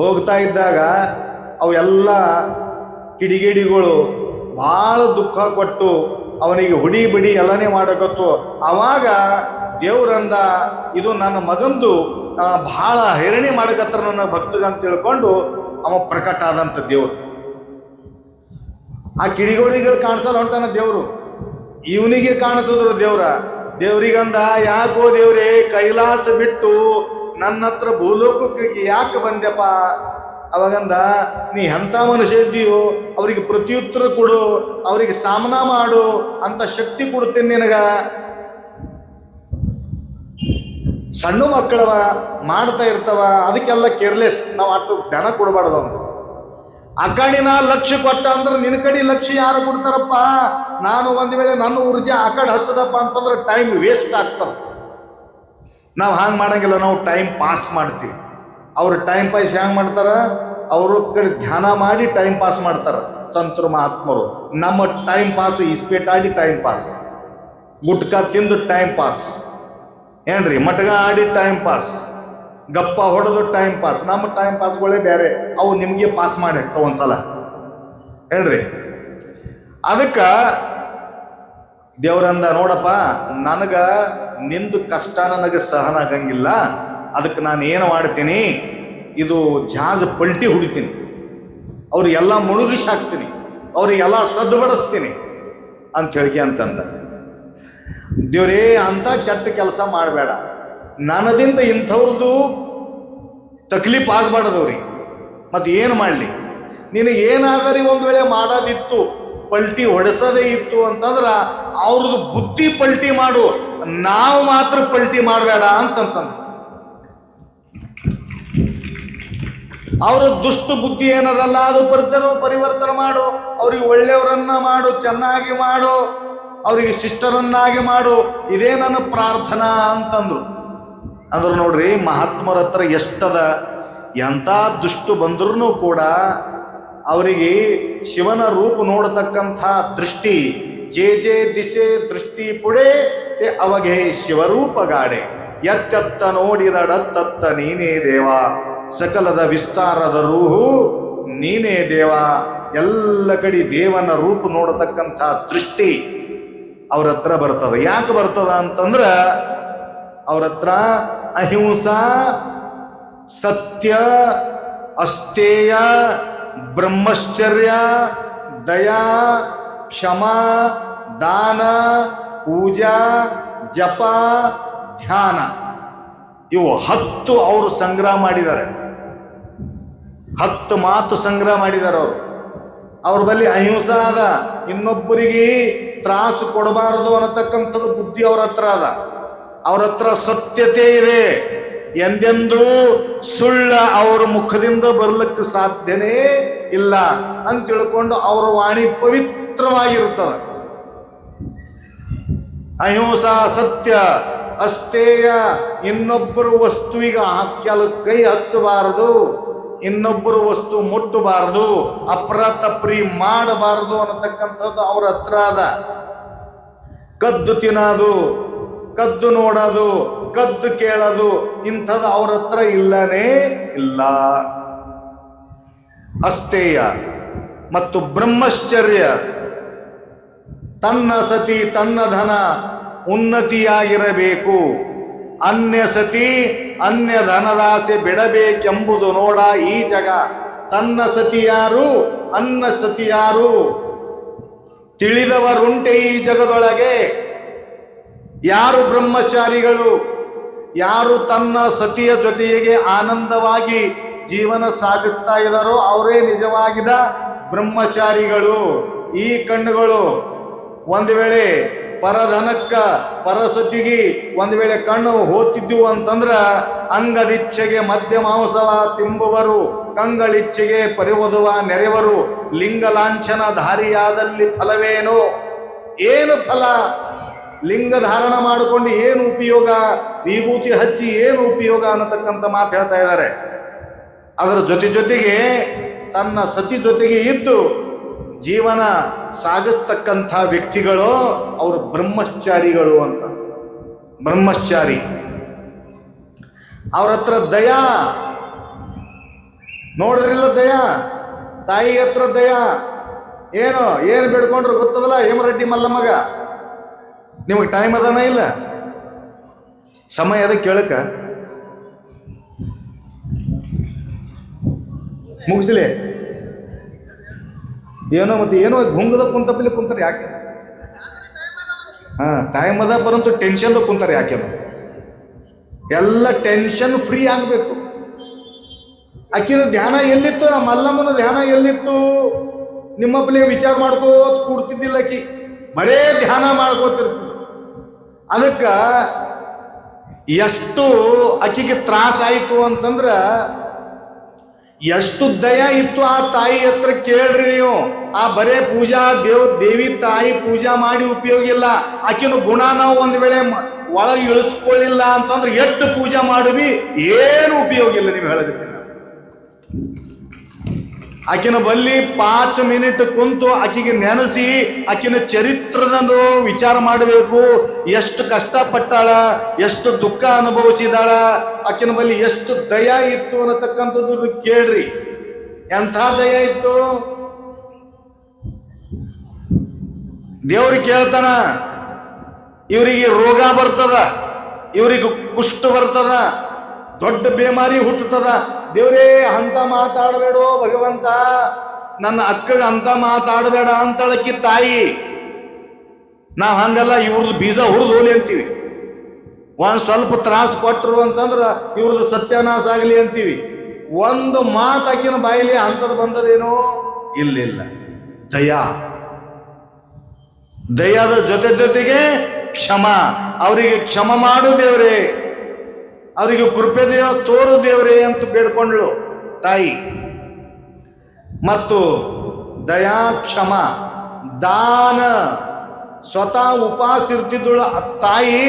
ಹೋಗ್ತಾ ಇದ್ದಾಗ ಅವೆಲ್ಲ ಕಿಡಿಗೇಡಿಗಳು ಭಾಳ ದುಃಖ ಕೊಟ್ಟು ಅವನಿಗೆ ಹುಡಿ ಬಿಡಿ ಎಲ್ಲನೇ ಮಾಡಕತ್ತು. ಅವಾಗ ದೇವ್ರಂದ, ಇದು ನನ್ನ ಮಗಂದು ಭಾಳ ಹೇರಣಿ ಮಾಡಕತ್ತಾರ ನನ್ನ ಭಕ್ತಗ ಅಂತ ತಿಳ್ಕೊಂಡು ಅವ ಪ್ರಕಟ ಆದಂಥ ದೇವರು. ಆ ಕಿಡಿಗೋಳಿಗಳು ಕಾಣಿಸಲ್ಲ ಹೊಂಟಾನ ದೇವರು, ಇವನಿಗೆ ಕಾಣಿಸಿದ್ರು ದೇವ್ರಿಗಂದ, ಯಾಕೋ ದೇವ್ರೇ ಕೈಲಾಸ ಬಿಟ್ಟು ನನ್ನ ಹತ್ರ ಭೂಲೋಕಕ್ಕೆ ಯಾಕೆ ಬಂದ್ಯಪ್ಪ? ಅವಾಗಂದ, ನೀ ಎಂಥ ಮನುಷ್ಯ ಇದ್ದೀಯೋ ಅವ್ರಿಗೆ ಪ್ರತ್ಯುತ್ತರ ಕೊಡು, ಅವರಿಗೆ ಸಾಮನ ಮಾಡು ಅಂತ ಶಕ್ತಿ ಕೊಡ್ತೀನಿ ನಿನಗ. ಸಣ್ಣ ಮಕ್ಕಳವ ಮಾಡ್ತಾ ಇರ್ತಾವ, ಅದಕ್ಕೆಲ್ಲ ಕೇರ್ಲೆಸ್, ನಾವು ಅಷ್ಟು ಜ್ಞಾನ ಕೊಡಬಾರ್ದು ಅಂತ. ಆ ಕಡೆ ನಾ ಲಕ್ಷ್ಯ ಕೊಟ್ಟ ಅಂದ್ರೆ ನಿನ್ನ ಕಡೆ ಲಕ್ಷ್ಯ ಯಾರು ಕೊಡ್ತಾರಪ್ಪ? ನಾನು ಒಂದು ವೇಳೆ ನನ್ನ ಊರ್ಜೆ ಆ ಕಡೆ ಹಚ್ಚದಪ್ಪ ಅಂತಂದ್ರೆ ಟೈಮ್ ವೇಸ್ಟ್ ಆಗ್ತದೆ. ನಾವು ಹಾಂಗೆ ಮಾಡಂಗಿಲ್ಲ, ನಾವು ಟೈಮ್ ಪಾಸ್ ಮಾಡ್ತೀವಿ. ಅವ್ರು ಟೈಮ್ ಪಾಸ್ ಹ್ಯಾಂಗೆ ಮಾಡ್ತಾರ? ಅವರು ಕಡೆ ಧ್ಯಾನ ಮಾಡಿ ಟೈಮ್ ಪಾಸ್ ಮಾಡ್ತಾರ ಸಂತರು ಮಹಾತ್ಮರು. ನಮ್ಮ ಟೈಮ್ ಪಾಸು ಇಸ್ಪೇಟ್ ಆಡಿ ಟೈಮ್ ಪಾಸ್, ಗುಟ್ಕಾ ತಿಂದು ಟೈಮ್ ಪಾಸ್, ಏನ್ರಿ ಮಟಗ ಆಡಿ ಟೈಮ್ ಪಾಸ್, ಗಪ್ಪ ಹೊಡೆದು ಟೈಮ್ ಪಾಸ್. ನಮ್ಮ ಟೈಮ್ ಪಾಸ್ಗಳೇ ಬೇರೆ, ಅವು ನಿಮಗೆ ಪಾಸ್ ಮಾಡಿ ಒಂದ್ಸಲ, ಏನ್ರಿ? ಅದಕ್ಕೆ ದೇವ್ರಂದ, ನೋಡಪ್ಪ, ನನಗ ನಿಂದು ಕಷ್ಟ ನನಗೆ ಸಹನ ಆಗಂಗಿಲ್ಲ, ಅದಕ್ಕೆ ನಾನು ಏನು ಮಾಡ್ತೀನಿ, ಇದು ಜಾಜ್ ಪಲ್ಟಿ ಹುಡಿತೀನಿ, ಅವ್ರಿಗೆಲ್ಲ ಮುಳುಗಿಸಿ ಹಾಕ್ತೀನಿ, ಅವ್ರಿಗೆಲ್ಲ ಸದ್ದುಬಡಿಸ್ತೀನಿ ಅಂತ ಹೇಳಿಕೆ ಅಂತಂದ. ದೇವ್ರೇ, ಅಂತ ಕೆಟ್ಟ ಕೆಲಸ ಮಾಡಬೇಡ, ನನದಿಂದ ಇಂಥವ್ರದ್ದು ತಕ್ಲೀಫ್ ಆಗಬಾರ್ದವ್ರಿಗೆ. ಮತ್ತು ಏನು ಮಾಡಲಿ? ನಿನಗೆ ಏನಾದರೂ ಒಂದು ವೇಳೆ ಮಾಡೋದಿತ್ತು, ಪಲ್ಟಿ ಹೊಡೆಸೋದೇ ಇತ್ತು ಅಂತಂದ್ರೆ ಅವ್ರದ್ದು ಬುದ್ಧಿ ಪಲ್ಟಿ ಮಾಡು, ನಾವು ಮಾತ್ರ ಪಲ್ಟಿ ಮಾಡಬೇಡ ಅಂತಂತಂದು. ಅವ್ರ ದುಷ್ಟ ಬುದ್ಧಿ ಏನದಲ್ಲ ಅದು ಪರಿವರ್ತನೆ ಮಾಡು, ಅವ್ರಿಗೆ ಒಳ್ಳೆಯವರನ್ನ ಮಾಡು, ಚೆನ್ನಾಗಿ ಮಾಡು, ಅವರಿಗೆ ಶಿಷ್ಟರನ್ನಾಗಿ ಮಾಡು, ಇದೇ ನನ್ನ ಪ್ರಾರ್ಥನಾ ಅಂತಂದ್ರು. ಅಂದ್ರೆ ನೋಡ್ರಿ, ಮಹಾತ್ಮರ ಹತ್ರ ಎಷ್ಟದ, ಎಂಥ ದುಷ್ಟು ಬಂದ್ರೂ ಕೂಡ ಅವರಿಗೆ ಶಿವನ ರೂಪ ನೋಡತಕ್ಕಂಥ ದೃಷ್ಟಿ, ಜೇ ದಿಶೆ ದೃಷ್ಟಿ ಪುಡೆ ಅವಾಗೆ ಶಿವರೂಪ ಗಾಡೆ, ಎಚ್ಚತ್ತ ನೋಡಿದಡತ್ತತ್ತ ನೀನೇ ದೇವ, ಸಕಲದ ವಿಸ್ತಾರದ ರೂಹು ನೀನೇ ದೇವ. ಎಲ್ಲ ಕಡೆ ದೇವನ ರೂಪ ನೋಡತಕ್ಕಂಥ ದೃಷ್ಟಿ ಅವ್ರ ಹತ್ರ ಬರ್ತದ. ಯಾಕೆ ಬರ್ತದ ಅಂತಂದ್ರ ಅವ್ರ ಹತ್ರ ಅಹಿಂಸಾ, ಸತ್ಯ, ಅಸ್ತೇಯ, ಬ್ರಹ್ಮಚರ್ಯ, ದಯಾ, ಕ್ಷಮ, ದಾನ, ಪೂಜಾ, ಜಪ, ಧ್ಯಾನ, ಇವು 10 ಅವರು ಸಂಗ್ರಹ ಮಾಡಿದ್ದಾರೆ. 10 ಮಾತು ಸಂಗ್ರಹ ಮಾಡಿದ್ದಾರೆ ಅವರು. ಅವ್ರ ಬಳಿ ಅಹಿಂಸಾ ಅದ, ಇನ್ನೊಬ್ಬರಿಗೆ ತ್ರಾಸು ಕೊಡಬಾರದು ಅನ್ನತಕ್ಕಂಥದ್ದು ಬುದ್ಧಿ ಅವ್ರ ಹತ್ರ ಅದ. ಅವ್ರ ಹತ್ರ ಸತ್ಯತೆ ಇದೆ, ಎಂದೆಂದೂ ಸುಳ್ಳ ಅವ್ರ ಮುಖದಿಂದ ಬರ್ಲಿಕ್ಕೆ ಸಾಧ್ಯನೇ ಇಲ್ಲ ಅಂತ ತಿಳ್ಕೊಂಡು ಅವ್ರ ವಾಣಿ ಪವಿತ್ರವಾಗಿರ್ತದೆ. ಅಹಿಂಸಾ, ಸತ್ಯ, ಅಸ್ತೇಯ, ಇನ್ನೊಬ್ಬರು ವಸ್ತುವಿಗೆ ಕೈ ಹಚ್ಚಬಾರದು, ಇನ್ನೊಬ್ಬರು ವಸ್ತು ಮುಟ್ಟಬಾರದು, ಅಪ್ರತಪ್ರಿ ಮಾಡಬಾರದು ಅನ್ನತಕ್ಕಂಥದ್ದು ಅವ್ರ ಹತ್ರ ಅದ. ಕದ್ದು ತಿನ್ನೋದು, ಕದ್ದು ನೋಡೋದು, ಕದ್ದು ಕೇಳೋದು, ಇಂಥದ್ದು ಅವ್ರ ಹತ್ರ ಇಲ್ಲನೇ ಇಲ್ಲ. ಅಸ್ತೇಯ ಮತ್ತು ಬ್ರಹ್ಮಚರ್ಯ, ತನ್ನ ಸತಿ ತನ್ನ ಧನ ಉನ್ನತಿಯಾಗಿರಬೇಕು, ಅನ್ಯ ಸತಿ ಅನ್ಯ ಧನದಾಸೆ ಬಿಡಬೇಕೆಂಬುದು ನೋಡ ಈ ಜಗ. ತನ್ನ ಸತಿ ಯಾರು, ಅನ್ನ ಸತಿ ಯಾರು ತಿಳಿದವರುಂಟೆ ಈ ಜಗದೊಳಗೆ. ಯಾರು ಬ್ರಹ್ಮಚಾರಿಗಳು, ಯಾರು ತನ್ನ ಸತಿಯ ಜೊತೆಗೆ ಆನಂದವಾಗಿ ಜೀವನ ಸಾಗಿಸ್ತಾ ಇದ್ದಾರೋ ಅವರೇ ನಿಜವಾಗಿದ ಬ್ರಹ್ಮಚಾರಿಗಳು. ಈ ಕಣ್ಣುಗಳು ಒಂದು ವೇಳೆ ಪರಧನಕ್ಕ ಪರಸತಿಗೆ ಒಂದು ವೇಳೆ ಕಣ್ಣು ಹೋಗ್ತಿದ್ವು ಅಂತಂದ್ರ ಅಂಗದಿಚ್ಛೆಗೆ ಮಧ್ಯ ಮಾಂಸವ ತಿಂಬುವರು, ಕಂಗಳಿಚ್ಛೆಗೆ ಪರಿವದುವ ನೆರೆವರು, ಲಿಂಗ ಲಾಂಛನ ಧಾರಿಯಾದಲ್ಲಿ ಫಲವೇನು? ಏನು ಫಲ? ಲಿಂಗ ಧಾರಣ ಮಾಡಿಕೊಂಡು ಏನು ಉಪಯೋಗ? ವಿಭೂತಿ ಹಚ್ಚಿ ಏನು ಉಪಯೋಗ ಅನ್ನತಕ್ಕಂಥ ಮಾತು ಹೇಳ್ತಾ ಇದ್ದಾರೆ. ಅದರ ಜೊತೆಗೆ ತನ್ನ ಸತಿ ಜೊತೆಗೆ ಇದ್ದು ಜೀವನ ಸಾಗಿಸ್ತಕ್ಕಂಥ ವ್ಯಕ್ತಿಗಳು ಅವರು ಬ್ರಹ್ಮಚಾರಿಗಳು ಅಂತ. ಬ್ರಹ್ಮಚಾರಿ. ಅವ್ರ ಹತ್ರ ದಯಾ ನೋಡಿದ್ರಿಲ್ಲ, ದಯಾ ತಾಯಿ ಹತ್ರ ದಯಾ. ಏನು ಬೇಡ್ಕೊಂಡ್ರು ಗೊತ್ತದಲ್ಲ, ಹೇಮರೆಡ್ಡಿ ಮಲ್ಲಮ್ಮಗ. ನಿಮಗೆ ಟೈಮ್ ಅದಾನ ಇಲ್ಲ? ಸಮಯ ಅದ ಕೇಳಕ? ಮುಗಿಸ್ಲಿ ಏನೋ ಮತ್ತೆ ಏನೋ ಗುಂಗದ ಕುಂತಪ್ಪಲ್ಲಿ ಕುಂತಾರೆ ಯಾಕೆ? ಟೈಮ್ ಅದ ಪರಂತು ಟೆನ್ಷನ್ ಕುಂತಾರೆ ಯಾಕೆ? ಎಲ್ಲ ಟೆನ್ಷನ್ ಫ್ರೀ ಆಗಬೇಕು. ಆಕಿನ ಧ್ಯಾನ ಎಲ್ಲಿತ್ತು? ಆ ಮಲ್ಲಮ್ಮನ ಧ್ಯಾನ ಎಲ್ಲಿತ್ತು? ನಿಮ್ಮಪ್ಪಲಿಗೆ ವಿಚಾರ ಮಾಡ್ಕೋತ ಕೂಡ್ತಿದ್ದಿಲ್ಲ. ಆಕಿ ಬರೇ ಧ್ಯಾನ ಮಾಡ್ಕೋತಿರ್ತಿದ್ರು. ಅದಕ್ಕ ಎಷ್ಟು ಆಕಿಗೆ ತ್ರಾಸ ಆಯಿತು ಅಂತಂದ್ರ, ಎಷ್ಟು ದಯ ಇತ್ತು ಆ ತಾಯಿ ಹತ್ರ ಕೇಳ್ರಿ ನೀವು. ಆ ಬರೇ ಪೂಜಾ ದೇವಿ ತಾಯಿ ಪೂಜಾ ಮಾಡಿ ಉಪಯೋಗ ಇಲ್ಲ. ಆಕಿನ ಗುಣ ನಾವು ಒಂದ್ ವೇಳೆ ಒಳಗೆ ಇಳಿಸ್ಕೊಳ್ಳಿಲ್ಲ ಅಂತಂದ್ರೆ ಎಷ್ಟು ಪೂಜಾ ಮಾಡಿವಿ ಏನು ಉಪಯೋಗ ಇಲ್ಲ. ನೀವು ಹೇಳಿದ್ರಿ ಆಕಿನ ಬಲ್ಲಿ 5 ಮಿನಿಟ್ ಕುಂತು ಆಕಿಗೆ ನೆನೆಸಿ ಆಕಿನ ಚರಿತ್ರದ ವಿಚಾರ ಮಾಡಬೇಕು. ಎಷ್ಟು ಕಷ್ಟಪಟ್ಟಾಳ, ಎಷ್ಟು ದುಃಖ ಅನುಭವಿಸಿದಾಳ, ಆಕಿನ ಬಲ್ಲಿ ಎಷ್ಟು ದಯ ಇತ್ತು ಅನ್ನತಕ್ಕಂಥದ್ದು ಕೇಳ್ರಿ. ಎಂಥ ದಯ ಇತ್ತು? ದೇವ್ರಿಗೆ ಕೇಳ್ತಾನ, ಇವರಿಗೆ ರೋಗ ಬರ್ತದ, ಇವರಿಗೆ ಕುಷ್ಠ ಬರ್ತದ, ದೊಡ್ಡ ಬೇಮಾರಿ ಹುಟ್ಟುತ್ತದ. ದೇವ್ರೇ ಅಂತ ಮಾತಾಡಬೇಡೋ ಭಗವಂತ, ನನ್ನ ಅಕ್ಕಗ ಅಂತ ಮಾತಾಡಬೇಡ ಅಂತಳಕ್ಕಿ ತಾಯಿ. ನಾವ್ ಹಂಗಲ್ಲ, ಇವ್ರದ್ದು ಬೀಜ ಹುರಿದು ಹೋಲಿ ಅಂತೀವಿ. ಒಂದ್ ಸ್ವಲ್ಪ ತ್ರಾಸ ಕೊಟ್ಟರು ಅಂತಂದ್ರ ಇವ್ರದ್ದು ಸತ್ಯಾನಾಶ ಆಗಲಿ ಅಂತೀವಿ. ಒಂದು ಮಾತಾಕಿನ ಬಾಯಿಲಿ ಅಂತದ್ ಬಂದದೇನೋ ಇಲ್ಲ. ದಯದ ಜೊತೆಗೆ ಕ್ಷಮ. ಅವರಿಗೆ ಕ್ಷಮ ಮಾಡು ದೇವ್ರೇ, ಅವರಿಗೆ ಕೃಪೆ ತೋರು ದೇವ್ರೇ ಅಂತ ಬೇಡ್ಕೊಂಡ್ಳು ತಾಯಿ. ಮತ್ತು ದಯಾ ಕ್ಷಮ ದಾನ. ಸ್ವತಃ ಉಪವಾಸ ಇರ್ತಿದ್ದಳು ತಾಯಿ.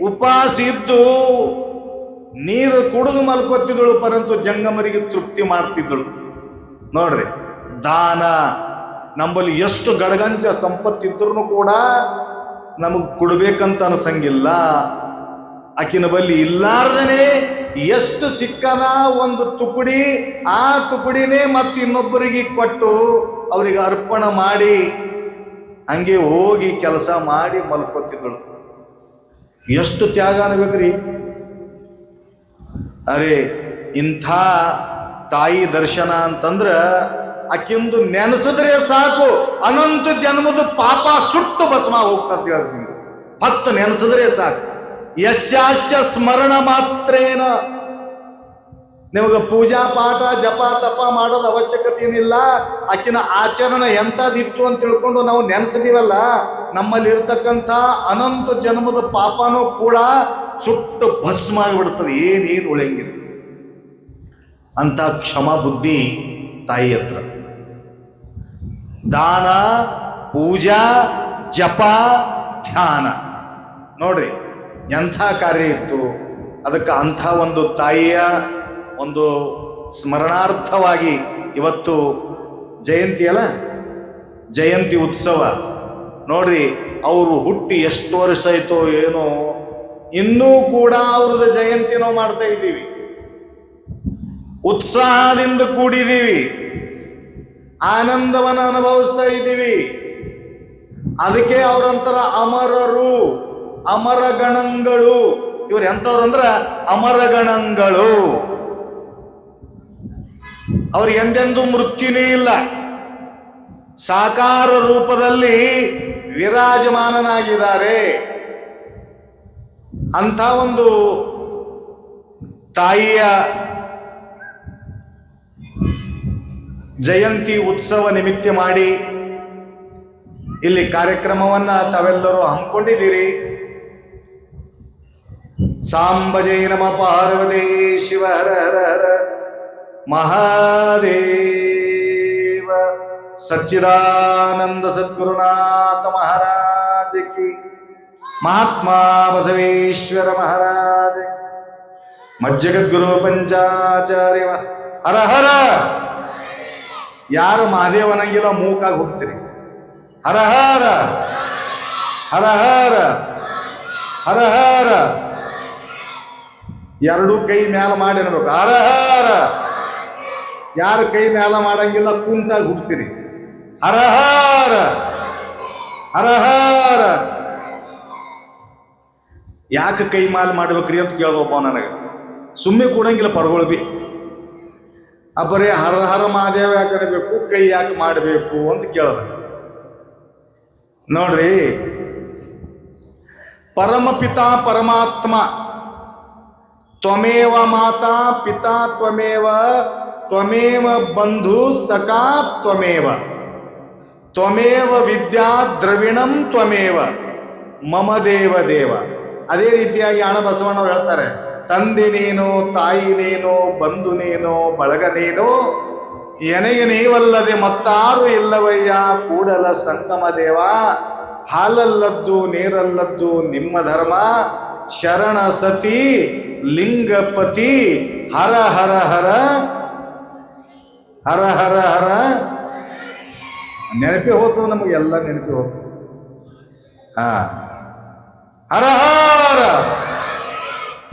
ಉಪವಾಸ ಇದ್ದು ನೀರು ಕುಡಿದು ಮಲ್ಕೊತಿದ್ದಳು, ಪರಂತು ಜಂಗಮರಿಗೆ ತೃಪ್ತಿ ಮಾಡ್ತಿದ್ದಳು. ನೋಡ್ರಿ, ದಾನ. ನಮ್ಮಲ್ಲಿ ಎಷ್ಟು ಗಡಗಂಚ ಸಂಪತ್ತಿದ್ರು ಕೂಡ ನಮಗ್ ಕೊಡ್ಬೇಕಂತ ಅನ್ಸಂಗಿಲ್ಲ. ಆಕಿನ ಬಲ್ಲಿ ಇಲ್ಲಾರ್ದನೆ ಎಷ್ಟು ಸಿಕ್ಕದ ಒಂದು ತುಕುಡಿ, ಆ ತುಕುಡಿನೇ ಮತ್ತು ಇನ್ನೊಬ್ಬರಿಗೆ ಕೊಟ್ಟು ಅವರಿಗೆ ಅರ್ಪಣ ಮಾಡಿ ಹಂಗೆ ಹೋಗಿ ಕೆಲಸ ಮಾಡಿ ಮಲ್ಕೊತಿದ್ದಳು. ಎಷ್ಟು ತ್ಯಾಗ ಅನ್ಬೇಕ್ರಿ. ಅರೆ, ಇಂಥ ತಾಯಿ ದರ್ಶನ ಅಂತಂದ್ರ ಆಕಿಂದು ನೆನೆಸಿದ್ರೆ ಸಾಕು, ಅನಂತ ಜನ್ಮದ ಪಾಪ ಸುಟ್ಟು ಭಸ್ಮ ಹೋಗ್ತದೆ ಹೇಳ್ತೀನಿ. ಭಕ್ತ ನೆನೆಸಿದ್ರೆ ಸಾಕು. ಯಸ್ಯಾಸ್ಯ ಸ್ಮರಣ ಮಾತ್ರೇನ. ನಿಮಗೆ ಪೂಜಾ ಪಾಠ ಜಪ ತಪ ಮಾಡೋದು ಅವಶ್ಯಕತೆ ಏನಿಲ್ಲ. ಆಕಿನ ಆಚರಣೆ ಎಂಥದಿತ್ತು ಅಂತ ತಿಳ್ಕೊಂಡು ನಾವು ನೆನೆಸಿದೀವಲ್ಲ, ನಮ್ಮಲ್ಲಿ ಇರ್ತಕ್ಕಂಥ ಅನಂತ ಜನ್ಮದ ಪಾಪನೂ ಕೂಡ ಸುಟ್ಟು ಭಸ್ಮ ಆಗಿಬಿಡ್ತದೆ, ಏನೇನು ಉಳಿಯಂಗಿಲ್ಲ. ಅಂತ ಕ್ಷಮ ಬುದ್ಧಿ ತಾಯಿ ಹತ್ರ. ದಾನ, ಪೂಜಾ, ಜಪ, ಧ್ಯಾನ. ನೋಡ್ರಿ ಎಂಥ ಕಾರ್ಯ ಇತ್ತು. ಅದಕ್ಕೆ ಅಂಥ ಒಂದು ತಾಯಿಯ ಒಂದು ಸ್ಮರಣಾರ್ಥವಾಗಿ ಇವತ್ತು ಜಯಂತಿ ಅಲ್ಲ, ಜಯಂತಿ ಉತ್ಸವ. ನೋಡ್ರಿ, ಅವರು ಹುಟ್ಟಿ ಎಷ್ಟು ವರ್ಷ ಆಯ್ತೋ ಏನೋ, ಇನ್ನೂ ಕೂಡ ಅವ್ರದ್ದು ಜಯಂತಿ ನಾವು ಮಾಡ್ತಾ ಇದ್ದೀವಿ. ಉತ್ಸಾಹದಿಂದ ಕೂಡಿದ್ದೀವಿ, ಆನಂದವನ್ನು ಅನುಭವಿಸ್ತಾ ಇದ್ದೀವಿ. ಅದಕ್ಕೆ ಅವರಂತರ ಅಮರರು, ಅಮರಗಣಗಳು. ಇವ್ರು ಎಂಥವ್ರು ಅಂದ್ರ ಅಮರಗಣಗಳು. ಅವ್ರು ಎಂದೆಂದೂ ಮೃತ್ಯುನೇ ಇಲ್ಲ. ಸಾಕಾರ ರೂಪದಲ್ಲಿ ವಿರಾಜಮಾನನಾಗಿದ್ದಾರೆ. ಅಂಥ ಒಂದು ತಾಯಿಯ ಜಯಂತಿ ಉತ್ಸವ ನಿಮಿತ್ತ ಮಾಡಿ ಇಲ್ಲಿ ಕಾರ್ಯಕ್ರಮವನ್ನ ತಾವೆಲ್ಲರೂ ಹಮ್ಮಿಕೊಂಡಿದ್ದೀರಿ. ಸಾಂಬ ಜೈ ನಮ ಪಾರ್ವತಿ ಶಿವ ಹರ ಹರ ಹರ ಮಹಾದೇವ. ಸಚ್ಚಿದಾನಂದ ಸದ್ಗುರುನಾಥ ಮಹಾರಾಜ ಕಿ. ಮಹಾತ್ಮ ಬಸವೇಶ್ವರ ಮಹಾರಾಜ. ಮಜ್ಜಗದ್ಗುರು ಪಂಚಾಚಾರ್ಯ ಹರ ಹರ. ಯಾರು ಮಹಾದೇವನಂಗಿಲ್ಲ ಮೂಕಾಗಿ ಹೋಗ್ತೀರಿ. ಹರ ಹರ ಹರ ಹರ ಹರ ಹರ. ಎರಡೂ ಕೈ ಮ್ಯಾಲ ಮಾಡಿ ಅನ್ಬೇಕು ಹರ ಹರ. ಯಾರು ಕೈ ಮ್ಯಾಲ ಮಾಡಂಗಿಲ್ಲ ಕುಂತಾಗಿ ಹುಡ್ತೀರಿ. ಹರ ಹರ ಹರ ಹರ. ಯಾಕೆ ಕೈ ಮ್ಯಾಲ ಮಾಡ್ಬೇಕ್ರಿ ಅಂತ ಕೇಳ್ದೊಬ್ಬ ನನಗೆ. ಸುಮ್ಮನೆ ಕೊಡಂಗಿಲ್ಲ ಪರ್ಗೊಳ್ ಬಿ. ಬರೀ ಹರ ಹರ ಮಹಾದೇವ ಯಾಕೆ ಅನ್ಬೇಕು, ಕೈ ಯಾಕೆ ಮಾಡಬೇಕು ಅಂತ ಕೇಳದ. ನೋಡ್ರಿ, ಪರಮಪಿತಾ ಪರಮಾತ್ಮ ತ್ವಮೇವ ಮಾತಾ ಪಿತಾ ತ್ವಮೇವ ತ್ವಮೇವ ಬಂಧು ಸಖಾ ತ್ವಮೇವ ತ್ವಮೇವ ವಿದ್ಯಾ ದ್ರವಿಣಂ ತ್ವಮೇವ ಮಮ ದೇವ ದೇವ. ಅದೇ ರೀತಿಯಾಗಿ ಆಣ ಬಸವಣ್ಣವ್ರು ಹೇಳ್ತಾರೆ, ತಂದೆ ನೀನು, ತಾಯಿ ನೀನು, ಬಂಧು ನೀನು, ಬಳಗ ನೀನು, ಎನೆಗೆ ನೀವಲ್ಲದೆ ಮತ್ತಾರು ಇಲ್ಲವಯ್ಯ ಕೂಡಲ ಸಂಗಮ ದೇವ. ಹಾಲಲ್ಲದ್ದು ನೀರಲ್ಲದ್ದು ನಿಮ್ಮ ಧರ್ಮ, ಶರಣ ಸತಿ ಲಿಂಗಪತಿ ಹರ ಹರ ಹರ ಹರ ಹರ ಹರ. ನೆನಪಿ ಹೋಗ್ತದೆ, ನಮಗೆಲ್ಲ ನೆನಪಿ ಹೋಗ್ತದೆ. ಹರ ಹರ.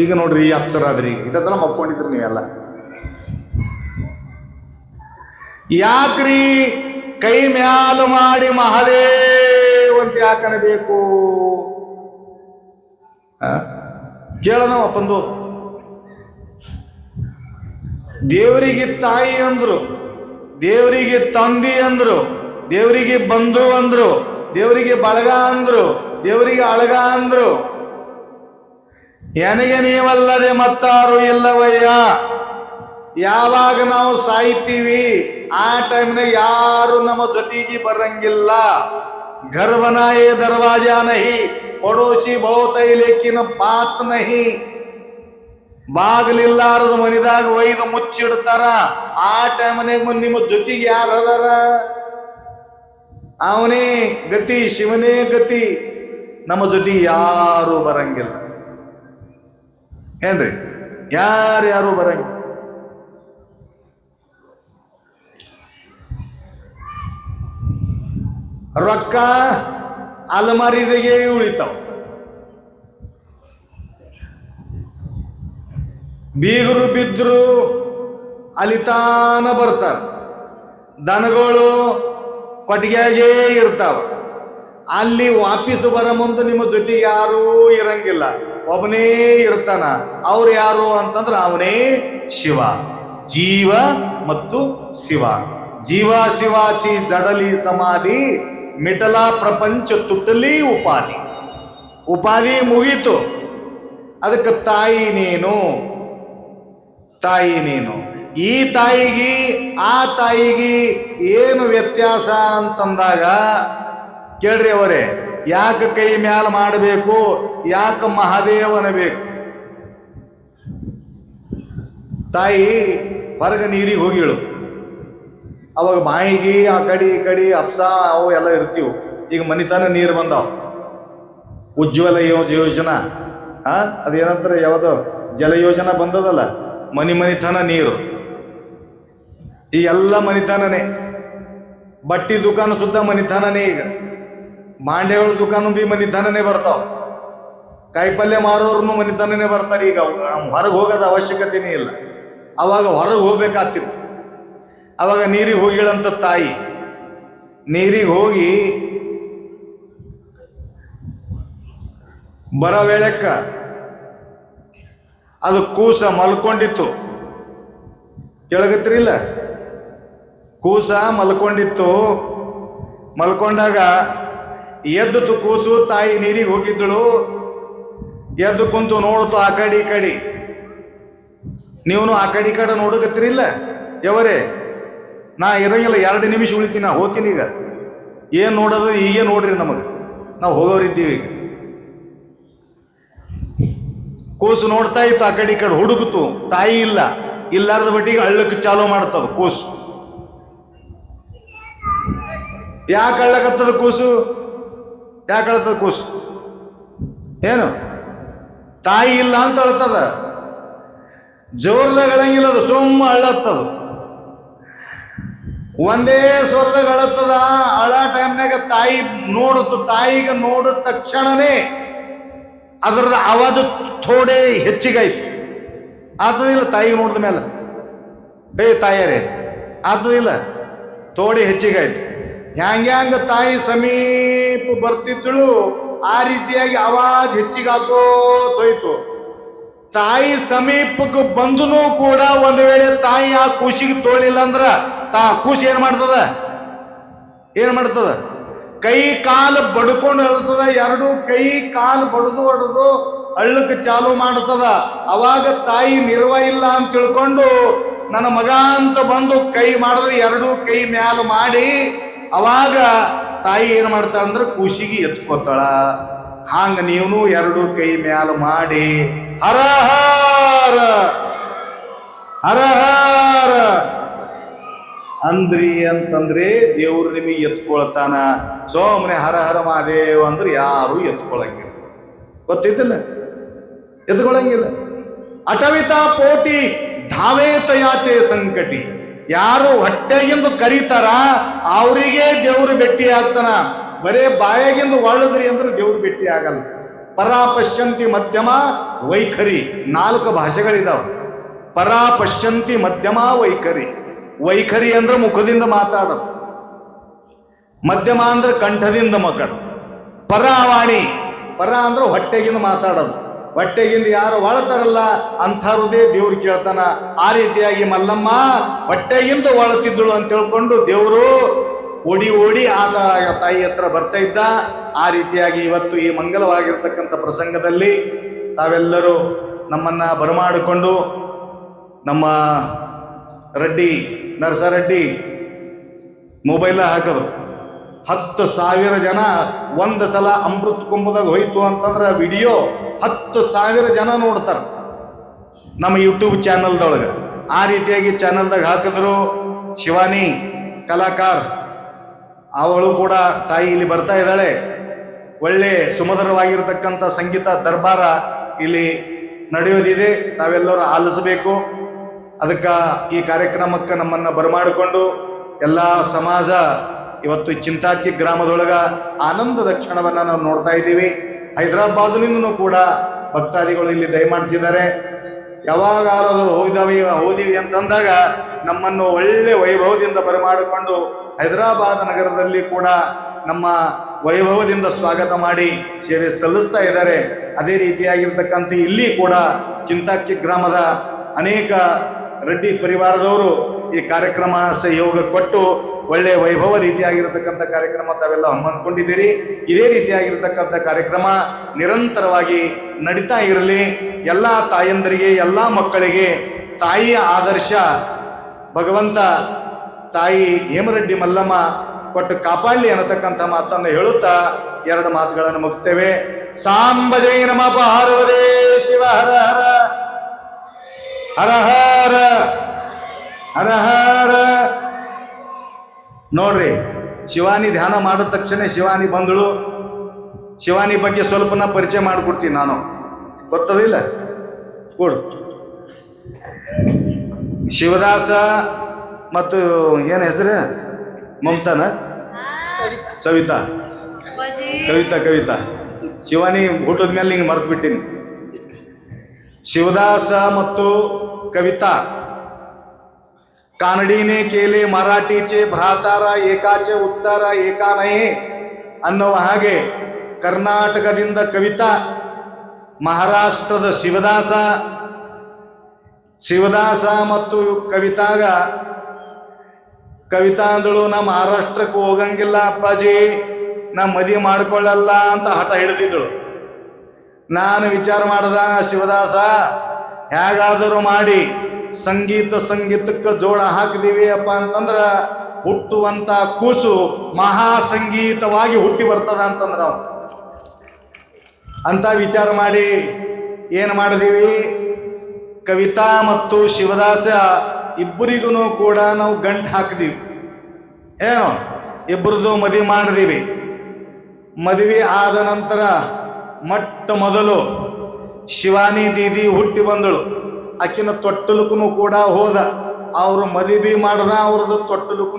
ಈಗ ನೋಡ್ರಿ, ಈ ಅಕ್ಷರಾದ್ರಿ ಇದೆಲ್ಲ ಮಕ್ಕೊಂಡಿದ್ರಿ ನೀವೆಲ್ಲ. ಯಾಕ್ರಿ ಕೈ ಮ್ಯಾಲ ಮಾಡಿ ಮಹಾದೇವ್ ಅಂತ ಯಾಕನಬೇಕು? ಕೇಳೋಣ ಅಪ್ಪಂದು. ದೇವರಿಗೆ ತಾಯಿ ಅಂದ್ರು, ದೇವರಿಗೆ ತಂದಿ ಅಂದ್ರು, ದೇವರಿಗೆ ಬಂಧು ಅಂದ್ರು, ದೇವರಿಗೆ ಬಳಗ ಅಂದ್ರು, ದೇವರಿಗೆ ಅಳಗ ಅಂದ್ರು. ಎನಗೆ ನೀವಲ್ಲದೆ ಮತ್ತಾರು ಇಲ್ಲವಯ್ಯ. ಯಾವಾಗ ನಾವು ಸಾಯ್ತೀವಿ ಆ ಟೈಮ್ನಾಗ ಯಾರು ನಮ್ಮ ಜೊತೆಗೆ ಬರಂಗಿಲ್ಲ. ಗರ್ವನಾಯೇ ದರ್ವಾಜಾ ನಹಿ, ಪಡೋಶಿ ಬಹುತೈ ಲೇಕಿನ ಬಾತ್ ನಹಿ. ಬಾಗಿಲಿಲ್ಲಾರದ ಮನಿದಾಗ ಒಯ್ದು ಮುಚ್ಚಿಡ್ತಾರ. ಆ ಟೈಮ್ನಾಗ ನಿಮ್ಮ ಜೊತೆಗೆ ಯಾರು ಅದಾರ? ಅವನೇ ಗತಿ, ಶಿವನೇ ಗತಿ. ನಮ್ಮ ಜೊತೆಗೆ ಯಾರು ಬರಂಗಿಲ್ಲ ಏನ್ರಿ? ಯಾರು ಬರಂಗಿಲ್ಲ. ರೊಕ್ಕ ಅಲಮಾರಿದಾಗೆ ಉಳಿತಾವ. ಬೀಗರು ಬಿದ್ರು ಅಲಿತಾನ ಬರ್ತಾರ. ದನಗಳು ಕೊಟ್ಟಿಗೆಯಾಗೇ ಇರ್ತಾವ. ಅಲ್ಲಿ ವಾಪಸ್ ಬರ ಮುಂದೆ ನಿಮ್ಮ ಜೊತೆಗೆ ಯಾರೂ ಇರಂಗಿಲ್ಲ, ಒಬ್ಬನೇ ಇರ್ತಾನ. ಅವ್ರು ಯಾರು ಅಂತಂದ್ರೆ ಅವನೇ ಶಿವ. ಜೀವ ಮತ್ತು ಶಿವ. ಜೀವ ಶಿವಾಚಿ ಜಡಲಿ ಸಮಾಧಿ, ಮಿಟಲ ಪ್ರಪಂಚ ತುಟ್ಟಲಿ ಉಪಾಧಿ. ಉಪಾಧಿ ಮುಗೀತು. ಅದಕ್ಕೆ ತಾಯಿ ನೀನು, ತಾಯಿ ನೀನು. ಈ ತಾಯಿಗೆ ಆ ತಾಯಿಗೆ ಏನು ವ್ಯತ್ಯಾಸ ಅಂತಂದಾಗ ಕೇಳ್ರಿ ಅವರೇ, ಯಾಕೆ ಕೈ ಮ್ಯಾಲ ಮಾಡಬೇಕು? ಯಾಕೆ ಮಹಾದೇವನ ಬೇಕು? ತಾಯಿ ಹೊರಗೆ ನೀರಿಗೆ ಹೋಗಿಳು, ಅವಾಗ ಬಾಯಿಗೆ ಆ ಕಡೆ ಈ ಕಡೆ ಅಪ್ಸ ಅವು ಎಲ್ಲ ಇರ್ತೀವು. ಈಗ ಮನಿತನ ನೀರು ಬಂದಾವ. ಉಜ್ವಲ ಯೋಜನಾ, ಅದೇನಂತಾರೆ, ಯಾವುದು ಜಲ ಯೋಜನಾ ಬಂದದಲ್ಲ, ಮನಿತನ ನೀರು. ಈ ಎಲ್ಲ ಮನಿತನನೇ. ಬಟ್ಟಿ ದುಕಾನ ಸುದ್ದ ಮನಿತನನೇ. ಈಗ ಮಾಂಡ್ಯಗಳ ದುಕಾನು ಬಿ ಮನಿತನನೇ ಬರ್ತಾವ. ಕಾಯಿಪಲ್ಯ ಮಾರೋರ್ನು ಮನಿತನನೇ ಬರ್ತಾರೆ. ಈಗ ಹೊರಗೆ ಹೋಗೋದ ಅವಶ್ಯಕತೆನೇ ಇಲ್ಲ. ಅವಾಗ ಹೊರಗೆ ಹೋಗ್ಬೇಕಾಗ್ತಿತ್ತು. ಅವಾಗ ನೀರಿಗೆ ಹೋಗಿಳಂತ ತಾಯಿ ನೀರಿಗೆ ಹೋಗಿ ಬರೋ ವೇಳೆಕ್ಕ ಅದು ಕೂಸ ಮಲ್ಕೊಂಡಿತ್ತು. ಕೆಳಗತ್ರಿಲ್ಲ, ಕೂಸ ಮಲ್ಕೊಂಡಿತ್ತು. ಮಲ್ಕೊಂಡಾಗ ಎದ್ದು ಕೂಸು, ತಾಯಿ ನೀರಿಗೆ ಹೋಗಿದ್ದಳು. ಎದ್ದು ಕುಂತು ನೋಡ್ತು ಆ ಕಡೆ ಈ ಕಡೆ. ನೀವು ಆ ಕಡೆ ಈ ಕಡೆ ನೋಡಕತ್ರಿಲ್ಲ ಯವರೇ? ನಾ ಇರಂಗಿಲ್ಲ, 2 ನಿಮಿಷ ಉಳಿತೀನಿ, ನಾ ಹೋಗ್ತೀನಿ. ಈಗ ಏನು ನೋಡೋದು? ಹೀಗೆ ನೋಡ್ರಿ, ನಮಗೆ ನಾವು ಹೋಗೋರಿದ್ದೀವಿ. ಈಗ ಕೂಸು ನೋಡ್ತಾ ಇತ್ತು, ಆ ಕಡೆ ಈ ಕಡೆ ಹುಡುಗಿತು. ತಾಯಿ ಇಲ್ಲ. ಇಲ್ಲಾರ್ದ ಬಟ್ಟಿಗೆ ಅಳ್ಳಕ್ಕೆ ಚಾಲೂ ಮಾಡ್ತದ ಕೂಸು. ಯಾಕೆ ಅಳ್ಳಕತ್ತದ ಕೂಸು? ಯಾಕೆ ಅಳ್ತದ ಕೂಸು? ಏನು? ತಾಯಿ ಇಲ್ಲ ಅಂತ ಅಳ್ತದ. ಜೋರ್ದಾಗ ಅಳಂಗಿಲ್ಲ, ಅದು ಸುಮ್ಮ ಅಳ್ಳತ್ತದ. ಒಂದೇ ಸ್ವರದಾಗ ಅಳತ್ತದ. ಅಳ ಟೈಮ್ನಾಗ ತಾಯಿ ನೋಡುತ್ತ. ತಾಯಿಗೆ ನೋಡಿದ ತಕ್ಷಣನೇ ಅದರದ ಆವಾಜು ಥೋಡೆ ಹೆಚ್ಚಿಗಾಯ್ತು. ಆತದ ಇಲ್ಲ ತಾಯಿ ನೋಡಿದ ಮೇಲೆ, ತಾಯರೇ ಆತದ ಇಲ್ಲ, ಥೋಡೆ ಹೆಚ್ಚಿಗಾಯ್ತು. ಹ್ಯಾಂಗ ತಾಯಿ ಸಮೀಪ ಬರ್ತಿದ್ದಳು, ಆ ರೀತಿಯಾಗಿ ಆವಾಜ್ ಹೆಚ್ಚಿಗಾಕೋತೋಯ್ತು. ತಾಯಿ ಸಮೀಪಕ್ಕೆ ಬಂದನು ಕೂಡ ಒಂದು ವೇಳೆ ತಾಯಿ ಆ ಕೂಸಿಗೆ ತೋಳಿಲ್ಲ ಅಂದ್ರ ಕೂಸಿ ಏನ್ ಮಾಡ್ತದ ಕೈ ಕಾಲು ಬಡ್ಕೊಂಡು ಅಳ್ತದ, ಎರಡು ಕೈ ಕಾಲು ಬಡದು ಅಳ್ಳಕ್ಕೆ ಚಾಲು ಮಾಡ್ತದ. ಅವಾಗ ತಾಯಿ ನಿರ್ವ ಇಲ್ಲ ಅಂತ ತಿಳ್ಕೊಂಡು ನನ್ನ ಮಗ ಅಂತ ಬಂದು ಕೈ ಮಾಡಿದ್ರೆ ಎರಡು ಕೈ ಮ್ಯಾಲ ಮಾಡಿ ಅವಾಗ ತಾಯಿ ಏನ್ ಮಾಡ್ತಾಳ ಅಂದ್ರೆ ಕೂಸಿಗೆ ಎತ್ಕೋತಾಳ. ಹಾಂಗ ನೀವು ಎರಡು ಕೈ ಮ್ಯಾಲ ಮಾಡಿ ಹರಹರ ಹರಹರ ಅಂದ್ರಿ ಅಂತಂದ್ರೆ ದೇವ್ರು ನಿಮಗೆ ಎತ್ಕೊಳ್ತಾನ. ಸೋಮನೆ ಹರ ಹರ ಮಹಾದೇವ್ ಅಂದ್ರೆ ಯಾರು ಎತ್ಕೊಳಂಗಿಲ್ಲ, ಗೊತ್ತಿದ್ದಿಲ್ಲ, ಎತ್ಕೊಳಂಗಿಲ್ಲ. ಅಟವಿತಾ ಪೋಟಿ ಧಾವೇತಯಾಚೆ ಸಂಕಟಿ, ಯಾರು ಹೊಟ್ಟೆಗಿಂದು ಕರೀತಾರ ಅವರಿಗೆ ದೇವ್ರು ಭೇಟಿ ಆಗ್ತಾನ. ಬರೇ ಬಾಯಾಗಿಂದು ಒಳ್ಳದ್ರಿ ಅಂದ್ರೆ ದೇವ್ರು ಭೇಟಿ ಆಗಲ್ಲ. ಪರಾಪಶ್ಯಂತಿ ಮಧ್ಯಮ ವೈಖರಿ, 4 ಭಾಷೆಗಳಿದಾವ. ಪರಾಪಶ್ಯಂತಿ ಮಧ್ಯಮ ವೈಖರಿ. ವೈಖರಿ ಅಂದ್ರೆ ಮುಖದಿಂದ ಮಾತಾಡೋದು, ಮಧ್ಯಮ ಅಂದ್ರೆ ಕಂಠದಿಂದ ಮಕ್ಕಳು, ಪರಾವಾಣಿ ಪರ ಅಂದ್ರೆ ಹೊಟ್ಟೆಗಿಂದ ಮಾತಾಡೋದು. ಹೊಟ್ಟೆಗಿಂದ ಯಾರು ಒಳತಾರಲ್ಲ ಅಂಥವ್ರದೇ ದೇವ್ರು ಕೇಳ್ತಾನ. ಆ ರೀತಿಯಾಗಿ ಮಲ್ಲಮ್ಮ ಹೊಟ್ಟೆಗಿಂದ ಒಳತಿದ್ದಳು ಅಂತ ತಿಳ್ಕೊಂಡು ದೇವರು ಓಡಿ ಆ ತಾಯಿ ಹತ್ರ ಬರ್ತಾ ಇದ್ದ. ಆ ರೀತಿಯಾಗಿ ಇವತ್ತು ಈ ಮಂಗಲವಾಗಿರ್ತಕ್ಕಂಥ ಪ್ರಸಂಗದಲ್ಲಿ ತಾವೆಲ್ಲರೂ ನಮ್ಮನ್ನ ಬರಮಾಡಿಕೊಂಡು ನಮ್ಮ ನರಸರೆಡ್ಡಿ ಮೊಬೈಲ ಹಾಕಿದ್ರು. 10,000 ಜನ ಒಂದು ಸಲ ಅಮೃತ ಕುಂಭದಾಗ ಹೋಯ್ತು ಅಂತಂದ್ರೆ ವಿಡಿಯೋ 10,000 ಜನ ನೋಡ್ತಾರ ನಮ್ಮ ಯೂಟ್ಯೂಬ್ ಚಾನಲ್ದೊಳಗೆ. ಆ ರೀತಿಯಾಗಿ ಚಾನಲ್ದಾಗ ಹಾಕಿದ್ರು. ಶಿವಾನಿ ಕಲಾಕಾರ್ ಅವಳು ಕೂಡ ತಾಯಿ ಇಲ್ಲಿ ಬರ್ತಾ ಇದ್ದಾಳೆ. ಒಳ್ಳೆ ಸುಮಧುರವಾಗಿರ್ತಕ್ಕಂಥ ಸಂಗೀತ ದರ್ಬಾರ ಇಲ್ಲಿ ನಡೆಯೋದಿದೆ, ತಾವೆಲ್ಲರೂ ಆಲಿಸಬೇಕು. ಅದಕ್ಕೆ ಈ ಕಾರ್ಯಕ್ರಮಕ್ಕೆ ನಮ್ಮನ್ನು ಬರಮಾಡಿಕೊಂಡು ಎಲ್ಲ ಸಮಾಜ ಇವತ್ತು ಚಿಂತಾಕಿ ಗ್ರಾಮದೊಳಗ ಆನಂದದ ಕ್ಷಣವನ್ನು ನಾವು ನೋಡ್ತಾ ಇದ್ದೀವಿ. ಹೈದರಾಬಾದ್ನಿಂದನೂ ಕೂಡ ಭಕ್ತಾದಿಗಳು ಇಲ್ಲಿ ದಯಮಾಡಿಸಿದ್ದಾರೆ. ಯಾವಾಗಾದರೂ ಹೋದಿವಿ ಅಂತಂದಾಗ ನಮ್ಮನ್ನು ಒಳ್ಳೆ ವೈಭವದಿಂದ ಬರಮಾಡಿಕೊಂಡು ಹೈದರಾಬಾದ್ ನಗರದಲ್ಲಿ ಕೂಡ ನಮ್ಮ ವೈಭವದಿಂದ ಸ್ವಾಗತ ಮಾಡಿ ಸೇವೆ ಸಲ್ಲಿಸ್ತಾ ಇದ್ದಾರೆ. ಅದೇ ರೀತಿಯಾಗಿರ್ತಕ್ಕಂಥ ಇಲ್ಲಿ ಕೂಡ ಚಿಂತಾಕಿ ಗ್ರಾಮದ ಅನೇಕ ರೆಡ್ಡಿ ಪರಿವಾರದವರು ಈ ಕಾರ್ಯಕ್ರಮ ಸಹಯೋಗ ಕೊಟ್ಟು ಒಳ್ಳೆ ವೈಭವ ರೀತಿಯಾಗಿರ್ತಕ್ಕಂಥ ಕಾರ್ಯಕ್ರಮ ತಾವೆಲ್ಲ ಹಮ್ಮಿಕೊಂಡಿದ್ದೀರಿ. ಇದೇ ರೀತಿಯಾಗಿರ್ತಕ್ಕಂಥ ಕಾರ್ಯಕ್ರಮ ನಿರಂತರವಾಗಿ ನಡೀತಾ ಇರಲಿ. ಎಲ್ಲ ತಾಯಂದರಿಗೆ, ಎಲ್ಲ ಮಕ್ಕಳಿಗೆ ತಾಯಿಯ ಆದರ್ಶ ಭಗವಂತ ತಾಯಿ ಹೇಮರೆಡ್ಡಿ ಮಲ್ಲಮ್ಮ ಕೊಟ್ಟು ಕಾಪಾಡಲಿ ಅನ್ನತಕ್ಕಂಥ ಮಾತನ್ನು ಹೇಳುತ್ತಾ 2 ಮಾತುಗಳನ್ನು ಮುಗಿಸ್ತೇವೆ. ಸಾಂಬಜೈ ನಮ ಪಾರ್ವದೇ ಶಿವ ಹರ ಹರ ಹರ ಹರ ಹರ. ನೋಡ್ರಿ, ಶಿವಾನಿ ಧ್ಯಾನ ಮಾಡಿದ ತಕ್ಷಣ ಶಿವಾನಿ ಬಂದಳು. ಶಿವಾನಿ ಬಗ್ಗೆ ಸ್ವಲ್ಪ ನಾ ಪರಿಚಯ ಮಾಡಿಕೊಡ್ತೀನಿ ನಾನು, ಗೊತ್ತದಿಲ್ಲ ಕೊಡು. ಶಿವದಾಸ ಮತ್ತು ಏನು ಹೆಸರು, ಮಮತಾನ ಸವಿತಾ ಕವಿತಾ ಶಿವಾನಿ ಹುಟ್ಟದ ಮೇಲೆ ಹಿಂಗೆ ಮರ್ತು ಬಿಟ್ಟಿನಿ. ಶಿವದಾಸ ಮತ್ತು कविता कानडीने केले मराठीचे भ्रातारा एकाचे उत्तर एका नाही ಅನ್ನುವ ಹಾಗೆ ಕರ್ನಾಟಕದಿಂದ ಕವಿತಾ, ಮಹಾರಾಷ್ಟ್ರದ ಶಿವದಾಸ ಮತ್ತು ಕವಿತಾ ಅಂದಳು ನಾ ಮಹಾರಾಷ್ಟ್ರಕ್ಕೆ ಹೋಗಂಗಿಲ್ಲ ಅಪ್ಪಾಜಿ, ನಾ ಮದುವೆ ಮಾಡ್ಕೊಳ್ಳಲ್ಲ ಅಂತ ಹಠ ಹಿಡಿದಿದ್ದಳು. ನಾನು ವಿಚಾರ ಮಾಡ್ದ, ಶಿವದಾಸ ಹೇಗಾದರೂ ಮಾಡಿ ಸಂಗೀತಕ್ಕೆ ಜೋಡ ಹಾಕಿದೀವಿ ಅಪ್ಪ ಅಂತಂದ್ರ ಹುಟ್ಟುವಂತ ಕೂಸು ಮಹಾ ಸಂಗೀತವಾಗಿ ಹುಟ್ಟಿ ಬರ್ತದ ಅಂತಂದ್ರ ನಾವು ಅಂತ ವಿಚಾರ ಮಾಡಿ ಏನು ಮಾಡಿದೀವಿ, ಕವಿತಾ ಮತ್ತು ಶಿವದಾಸ ಇಬ್ಬರಿಗೂ ಕೂಡ ನಾವು ಗಂಟು ಹಾಕಿದೀವಿ. ಏನು ಇಬ್ಬರದು ಮದುವೆ ಮಾಡಿದೀವಿ. ಮದುವೆ ಆದ ನಂತರ ಮೊಟ್ಟ ಮೊದಲು ಶಿವಾನಿ ದೀದಿ ಹುಟ್ಟಿ ಬಂದಳು. ಆಕಿನ ತೊಟ್ಟಲಕ್ಕೂ ಕೂಡ ಹೋದ. ಅವರು ಮದುವೆ ಮಾಡ್ದ, ಅವ್ರದ್ದು ತೊಟ್ಟಲಕ್ಕೂ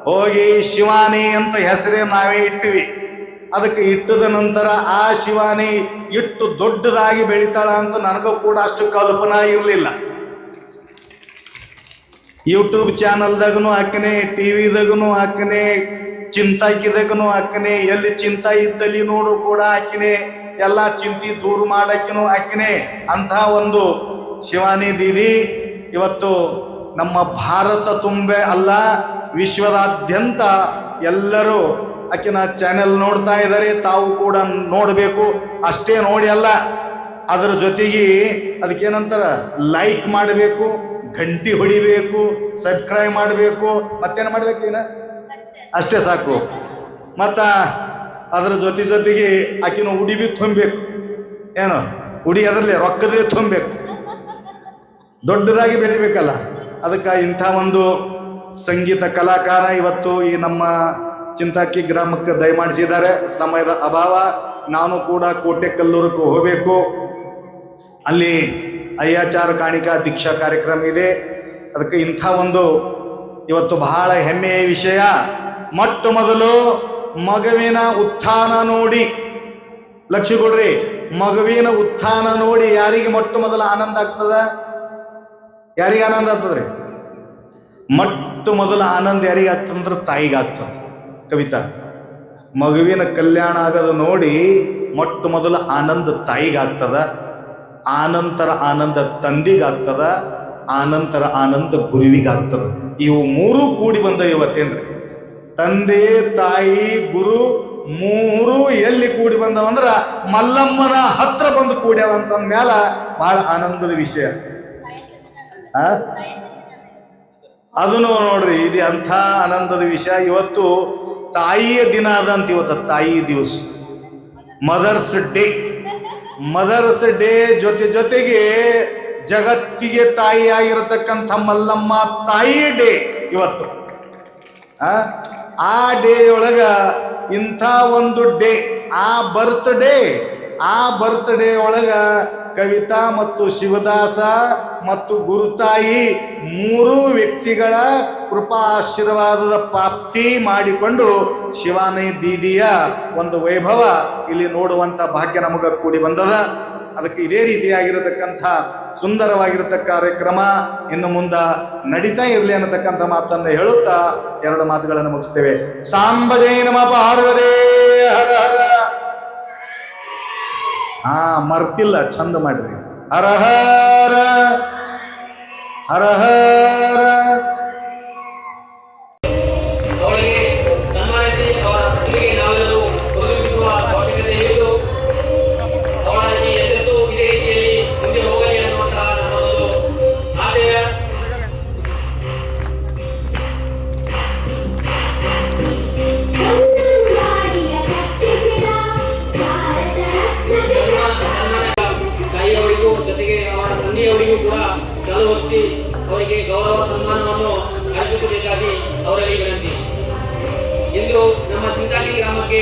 ಹೋಗಿ ಶಿವಾನಿ ಅಂತ ಹೆಸರೇ ನಾವೇ ಇಟ್ಟಿವಿ. ಅದಕ್ಕೆ ಇಟ್ಟದ ನಂತರ ಆ ಶಿವಾನಿ ಇಟ್ಟು ದೊಡ್ಡದಾಗಿ ಬೆಳಿತಾಳ ಅಂತ ನನಗೂ ಕೂಡ ಅಷ್ಟು ಕಲ್ಪನಾ ಇರಲಿಲ್ಲ. ಯೂಟ್ಯೂಬ್ ಚಾನಲ್ದಾಗೂ ಹಾಕಿನಿ, ಟಿವಿದಾಗೂ ಹಾಕಿನಿ, ಚಿಂತಾಕಿದಕ್ಕೂ ಆಕಿನೇ, ಎಲ್ಲಿ ಚಿಂತ ಇದ್ದಲ್ಲಿ ನೋಡು ಕೂಡ ಆಕಿನೇ, ಎಲ್ಲ ಚಿಂತಿ ದೂರ ಮಾಡಕ್ಕಿನೂ ಆಕಿನೇ. ಅಂತಹ ಒಂದು ಶಿವಾನಿ ದೀದಿ ಇವತ್ತು ನಮ್ಮ ಭಾರತ ತುಂಬೆ ಅಲ್ಲ, ವಿಶ್ವದಾದ್ಯಂತ ಎಲ್ಲರೂ ಆಕಿನ ಚಾನೆಲ್ ನೋಡ್ತಾ ಇದ್ದಾರೆ. ತಾವು ಕೂಡ ನೋಡಬೇಕು. ಅಷ್ಟೇ ನೋಡಿ ಅಲ್ಲ, ಅದರ ಜೊತೆಗೆ ಅದಕ್ಕೇನಂತಾರ, ಲೈಕ್ ಮಾಡಬೇಕು, ಗಂಟಿ ಹೊಡಿಬೇಕು, ಸಬ್ಸ್ಕ್ರೈಬ್ ಮಾಡಬೇಕು, ಮತ್ತೇನು ಮಾಡ್ಬೇಕು? ಅಷ್ಟೇ ಸಾಕು. ಮತ್ತು ಅದರ ಜೊತೆಗೆ ಆಕಿನ ಉಡಿ ಬಿ ತುಂಬಬೇಕು. ಏನು ಉಡಿ? ಅದರಲ್ಲಿ ರೊಕ್ಕದೇ ತುಂಬಬೇಕು, ದೊಡ್ಡದಾಗಿ ಬೆಳಿಬೇಕಲ್ಲ. ಅದಕ್ಕೆ ಇಂಥ ಒಂದು ಸಂಗೀತ ಕಲಾಕಾರ ಇವತ್ತು ಈ ನಮ್ಮ ಚಿಂತಾಕಿ ಗ್ರಾಮಕ್ಕೆ ದಯಮಾಡಿಸಿದ್ದಾರೆ. ಸಮಯದ ಅಭಾವ. ನಾನು ಕೂಡ ಕೋಟೆಕಲ್ಲೂರಕ್ಕೆ ಹೋಗಬೇಕು. ಅಲ್ಲಿ ಅಯ್ಯಾಚಾರ ಕಾಣಿಕಾ ದೀಕ್ಷಾ ಕಾರ್ಯಕ್ರಮ ಇದೆ. ಅದಕ್ಕೆ ಇಂಥ ಒಂದು ಇವತ್ತು ಬಹಳ ಹೆಮ್ಮೆಯ ವಿಷಯ. ಮೊಟ್ಟ ಮೊದಲು ಮಗುವಿನ ಉತ್ಥಾನ ನೋಡಿ, ಲಕ್ಷ್ಯ ಕೊಡ್ರಿ, ಮಗುವಿನ ಉತ್ಥಾನ ನೋಡಿ ಯಾರಿಗೆ ಮೊಟ್ಟ ಮೊದಲ ಆನಂದ ಆಗ್ತದ? ಯಾರಿಗೆ ಆನಂದ ಆಗ್ತದ್ರಿ? ಮೊಟ್ಟ ಮೊದಲ ಆನಂದ ಯಾರಿಗೆ ಆಗ್ತದಂದ್ರೆ ತಾಯಿಗೆ ಆಗ್ತದ. ಕವಿತಾ, ಮಗುವಿನ ಕಲ್ಯಾಣ ಆಗೋದು ನೋಡಿ ಮೊಟ್ಟ ಮೊದಲ ಆನಂದ ತಾಯಿಗಾಗ್ತದ, ಆನಂತರ ಆನಂದ ತಂದಿಗಾಗ್ತದ, ಆನಂತರ ಆನಂದ ಗುರುವಿಗಾಗ್ತದ. ಇವು ಮೂರೂ ಕೂಡಿ ಬಂದ ಇವತ್ತೇನ್ರಿ? ತಂದೆ, ತಾಯಿ, ಗುರು ಮೂರು ಎಲ್ಲಿ ಕೂಡಿ ಬಂದವಂದ್ರ ಮಲ್ಲಮ್ಮನ ಹತ್ರ ಬಂದು ಕೂಡ್ಯಾವಂತಂದ ಮ್ಯಾಲ ಬಹಳ ಆನಂದದ ವಿಷಯ. ಅದನ್ನು ನೋಡ್ರಿ, ಇದು ಅಂಥ ಆನಂದದ ವಿಷಯ. ಇವತ್ತು ತಾಯಿಯ ದಿನ ಅದಂತ. ಇವತ್ತು ತಾಯಿ ದಿವಸ, ಮದರ್ಸ್ ಡೇ. ಮದರ್ಸ್ ಡೇ ಜೊತೆಗೆ ಜಗತ್ತಿಗೆ ತಾಯಿ ಆಗಿರತಕ್ಕಂಥ ಮಲ್ಲಮ್ಮ ತಾಯಿ ಡೇ ಇವತ್ತು. ಆ ಡೇ ಒಳಗ ಇಂಥ ಒಂದು ಡೇ, ಆ ಬರ್ತ್ ಡೇ ಒಳಗ ಕವಿತಾ ಮತ್ತು ಶಿವದಾಸ ಮತ್ತು ಗುರುತಾಯಿ ಮೂರೂ ವ್ಯಕ್ತಿಗಳ ಕೃಪಾ ಆಶೀರ್ವಾದದ ಪ್ರಾಪ್ತಿ ಮಾಡಿಕೊಂಡು ಶಿವಾನಿ ದೀದಿಯ ಒಂದು ವೈಭವ ಇಲ್ಲಿ ನೋಡುವಂಥ ಭಾಗ್ಯ ನಮಗೆ ಕೂಡಿ ಬಂದದ. ಅದಕ್ಕೆ ಇದೇ ರೀತಿಯಾಗಿರತಕ್ಕಂಥ ಸುಂದರವಾಗಿರತಕ್ಕ ಕಾರ್ಯಕ್ರಮ ಇನ್ನು ಮುಂದೆ ನಡೀತಾ ಇರಲಿ ಅನ್ನತಕ್ಕಂಥ ಮಾತನ್ನು ಹೇಳುತ್ತಾ ಎರಡು ಮಾತುಗಳನ್ನು ಮುಗಿಸ್ತೇವೆ. ಸಾಂಬಜೈ ನಮಃ ಪಾರ್ವತೇ ಹರ ಹರ. ಮರ್ತಿಲ್ಲ, ಚಂದ ಮಾಡ್ರಿ. ಹರ ಹರ ಹರ ಹರ. ಅವಳಿಗೆ ಸನ್ಮಾನಿಸಿ ಅವರ ಪ್ರತಿಭೆಗೆ ನಾವೆಲ್ಲರೂ ಗೌರವಿಸುವ ಅವಶ್ಯಕತೆ ಇದ್ದು ಅವಳ ಈ ಯಶಸ್ಸು ಇದೇ ರೀತಿಯಲ್ಲಿ ಮುಂದೆ ಹೋಗಲಿ ಅನ್ನುವಂತಹ ನಮ್ಮದೊಂದು ಆಶಯ. ತಾಯಿಯವರಿಗೂ ಜೊತೆಗೆ ಅವರ ತಂದೆಯವರಿಗೂ ಕೂಡ ಶಾಲು ಹೊತ್ತಿಸಿ ಅವರಿಗೆ ಗೌರವ ಸನ್ಮಾನವನ್ನು ಅರ್ಪಿಸಬೇಕಾಗಿ ಅವರಲ್ಲಿ ವಿನಂತಿ. ಇಂದು ನಮ್ಮ ಚಿಂತಾಕಿ ಗ್ರಾಮಕ್ಕೆ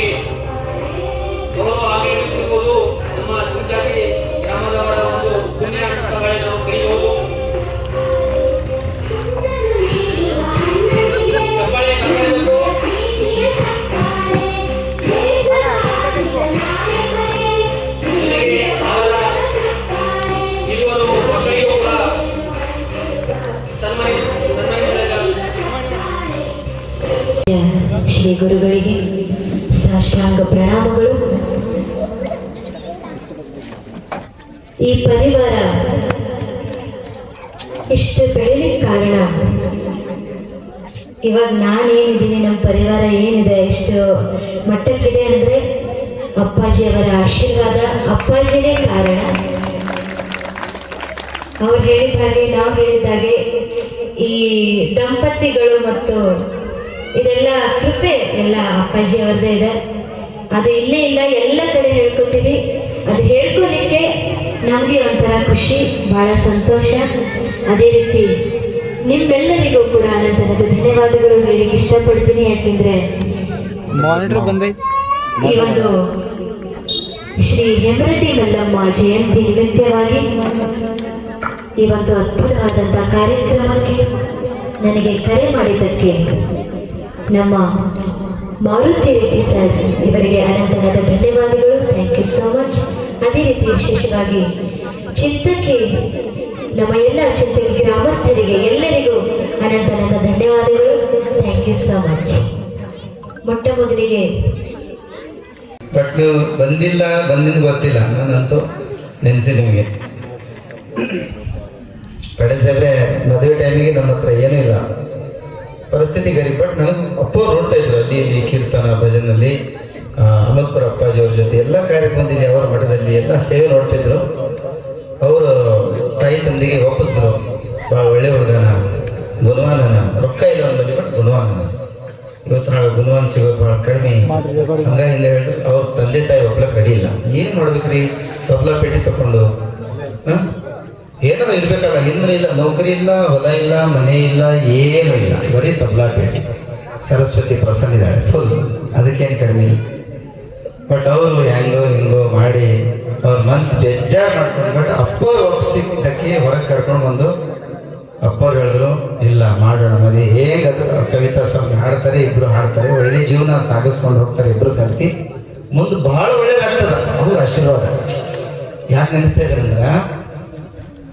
ಗೌರವ ಆಗಮಿಸಿರುವುದು ನಮ್ಮ ಚಿಂತಾಕಿ ಗ್ರಾಮದವರ ಒಂದು ಪುಣ್ಯ ಕೃತ್ಯಗಳೇ ನಾವು ಕರೆಯುವುದು. ಚಪ್ಪಾಳೆ ಕರೆಯಬೇಕು. ಜೊತೆಗೆ ಅವರ ಇರುವರು ಮಕ್ಕಳಿಗೂ ಕೂಡ ಶ್ರೀ ಗುರುಗಳಿಗೆ ಸಾಷ್ಟಾಂಗ ಪ್ರಣಾಮಗಳು. ಈ ಪರಿವಾರ ಇಷ್ಟು ಬೆಳಿಲಿಕ್ಕೆ ಕಾರಣ, ಇವಾಗ ನಾನೇನಿದ್ದೀನಿ, ನಮ್ಮ ಪರಿವಾರ ಏನಿದೆ, ಎಷ್ಟು ಮಟ್ಟಕ್ಕಿದೆ ಅಂದರೆ ಅಪ್ಪಾಜಿಯವರ ಆಶೀರ್ವಾದ. ಅಪ್ಪಾಜಿನೇ ಕಾರಣ. ಅವ್ರು ಹೇಳಿದ ಹಾಗೆ, ನಾವು ಹೇಳಿದ ಹಾಗೆ ಈ ದಂಪತಿಗಳು ಮತ್ತು ಇದೆಲ್ಲ ಕೃಪೆ ಎಲ್ಲ ಅಪ್ಪಾಜಿಯವರದೇ ಇದೆ. ಅದು ಇಲ್ಲೇ ಇಲ್ಲ, ಎಲ್ಲ ಕಡೆ ಹೇಳ್ಕೊತೀವಿ. ಅದು ಹೇಳ್ಕೊಲಿಕ್ಕೆ ನಮಗೆ ಒಂಥರ ಖುಷಿ, ಬಹಳ ಸಂತೋಷ. ಅದೇ ರೀತಿ ನಿಮ್ಮೆಲ್ಲರಿಗೂ ಕೂಡ ಅನಂತರದ ಧನ್ಯವಾದಗಳು ಹೇಳಿಕ್ಕೆ ಇಷ್ಟಪಡ್ತೀನಿ. ಯಾಕೆಂದ್ರೆ ಈ ಒಂದು ಶ್ರೀ ಹೆಮ್ರಟಿ ಮಲ್ಲಮ್ಮ ಜಯಂತಿ ನಿಮಿತ್ತವಾಗಿ ಈ ಒಂದು ಅದ್ಭುತವಾದಂತಹ ಕಾರ್ಯಕ್ರಮಕ್ಕೆ ನನಗೆ ಕರೆ ಮಾಡಿದ್ದಕ್ಕೆ ನಮ್ಮ ಮಾರುತಿ ರೆಡ್ಡಿ ಸರ್ ಇವರಿಗೆ ಅನಂತನಾದ ಧನ್ಯವಾದಗಳು. Thank you so much. ಅದೇ ರೀತಿ ವಿಶೇಷವಾಗಿ ಚಿಂತಕಿ, ನಮ್ಮ ಎಲ್ಲ ಚಿಂತಕಿ ಗ್ರಾಮಸ್ಥರಿಗೆ ಎಲ್ಲರಿಗೂ ಅನಂತನಾದ ಧನ್ಯವಾದಗಳು. Thank you so much. ಮೊಟ್ಟ ಮೊದಲಿಗೆ ಬಟ್ ನೀವು ಬಂದಿಂದ ಗೊತ್ತಿಲ್ಲ, ನಾನಂತೂ ನೆನೆಸಿ ನಿಮಗೆ. ಪಟೇಲ್ ಸಾಹೇಬ್ರೆ, ಮದುವೆ ಟೈಮಿಗೆ ನಮ್ಮ ಹತ್ರ ಏನೂ ಇಲ್ಲ, ಪರಿಸ್ಥಿತಿ ಗರೀಬ್. ಬಟ್ ನನಗೆ ಅಪ್ಪ ನೋಡ್ತಾ ಇದ್ರು ಅಲ್ಲಿ ಇಲ್ಲಿ ಕೀರ್ತನ ಭಜನಲ್ಲಿ, ಅಹಮದ್ಪುರ ಅಪ್ಪಾಜಿ ಅವ್ರ ಜೊತೆ ಎಲ್ಲ ಕಾರ್ಯಕ್ರಮದಲ್ಲಿ ಅವರ ಮಠದಲ್ಲಿ ಎಲ್ಲ ಸೇವೆ ನೋಡ್ತಿದ್ರು. ಅವರು ತಾಯಿ ತಂದೆಗೆ ವಾಪಸ್ದ್ರು, ಭಾಳ ಒಳ್ಳೆ ಹುಡುಗನ, ಗುಣವಾನನ, ರೊಕ್ಕ ಇಲ್ಲ ಒಂದು ಬಟ್ ಗುಣವಾನನ. ಇವತ್ತು ನಾಳೆ ಗುಣವಾನ್ ಸಿಗೋದು ಭಾಳ ಕಡಿಮೆ. ಹಂಗ ಹಿಂಗೆ ಹೇಳಿದ್ರು. ಅವ್ರ ತಂದೆ ತಾಯಿ ಒಬ್ಲ ಕಡಿಯಿಲ್ಲ. ಏನು ಮಾಡ್ಬೇಕ್ರಿ, ಒಬ್ಲ ಪೇಟೆ ತಗೊಂಡು ಏನಾರು ಇರ್ಬೇಕಲ್ಲ. ಹಿಂದ್ರೆ ಇಲ್ಲ, ನೌಕರಿ ಇಲ್ಲ, ಹೊಲ ಇಲ್ಲ, ಮನೆ ಇಲ್ಲ, ಏನೂ ಇಲ್ಲ, ಬರೀ ತಬ್ಲಾ ಪೇಟೆ. ಸರಸ್ವತಿ ಪ್ರಸನ್ನ ಇದ್ದಾಳೆ ಫುಲ್, ಅದಕ್ಕೇನು ಕಡಿಮೆ. ಬಟ್ ಅವರು ಹೆಂಗೋ ಹಿಂಗೋ ಮಾಡಿ ಅವ್ರ ಮನ್ಸು ಬೇಜಾರು ಮಾಡ್ಕೊಂಡು, ಬಟ್ ಅಪ್ಪವ್ರು ಒಪ್ಪಿಸಿದ್ದಕ್ಕೆ ಹೊರಗೆ ಕರ್ಕೊಂಡು ಬಂದು ಅಪ್ಪವ್ರು ಹೇಳಿದ್ರು, ಇಲ್ಲ ಮಾಡೋಣ ಮದುವೆ. ಹೇಗದು ಕವಿತಾ ಸ್ವಾಮಿ ಹಾಡ್ತಾರೆ, ಇಬ್ರು ಹಾಡ್ತಾರೆ, ಒಳ್ಳೆ ಜೀವನ ಸಾಗಿಸ್ಕೊಂಡು ಹೋಗ್ತಾರೆ, ಇಬ್ರು ಕಲ್ತಿ ಮುಂದೆ ಭಾಳ ಒಳ್ಳೇದಾಗ್ತದ. ಅವ್ರ ಆಶೀರ್ವಾದ ಯಾಕೆ ನೆನೆಸ್ತಾ ಇದ್ದಾರೆ ಅಂದ್ರೆ,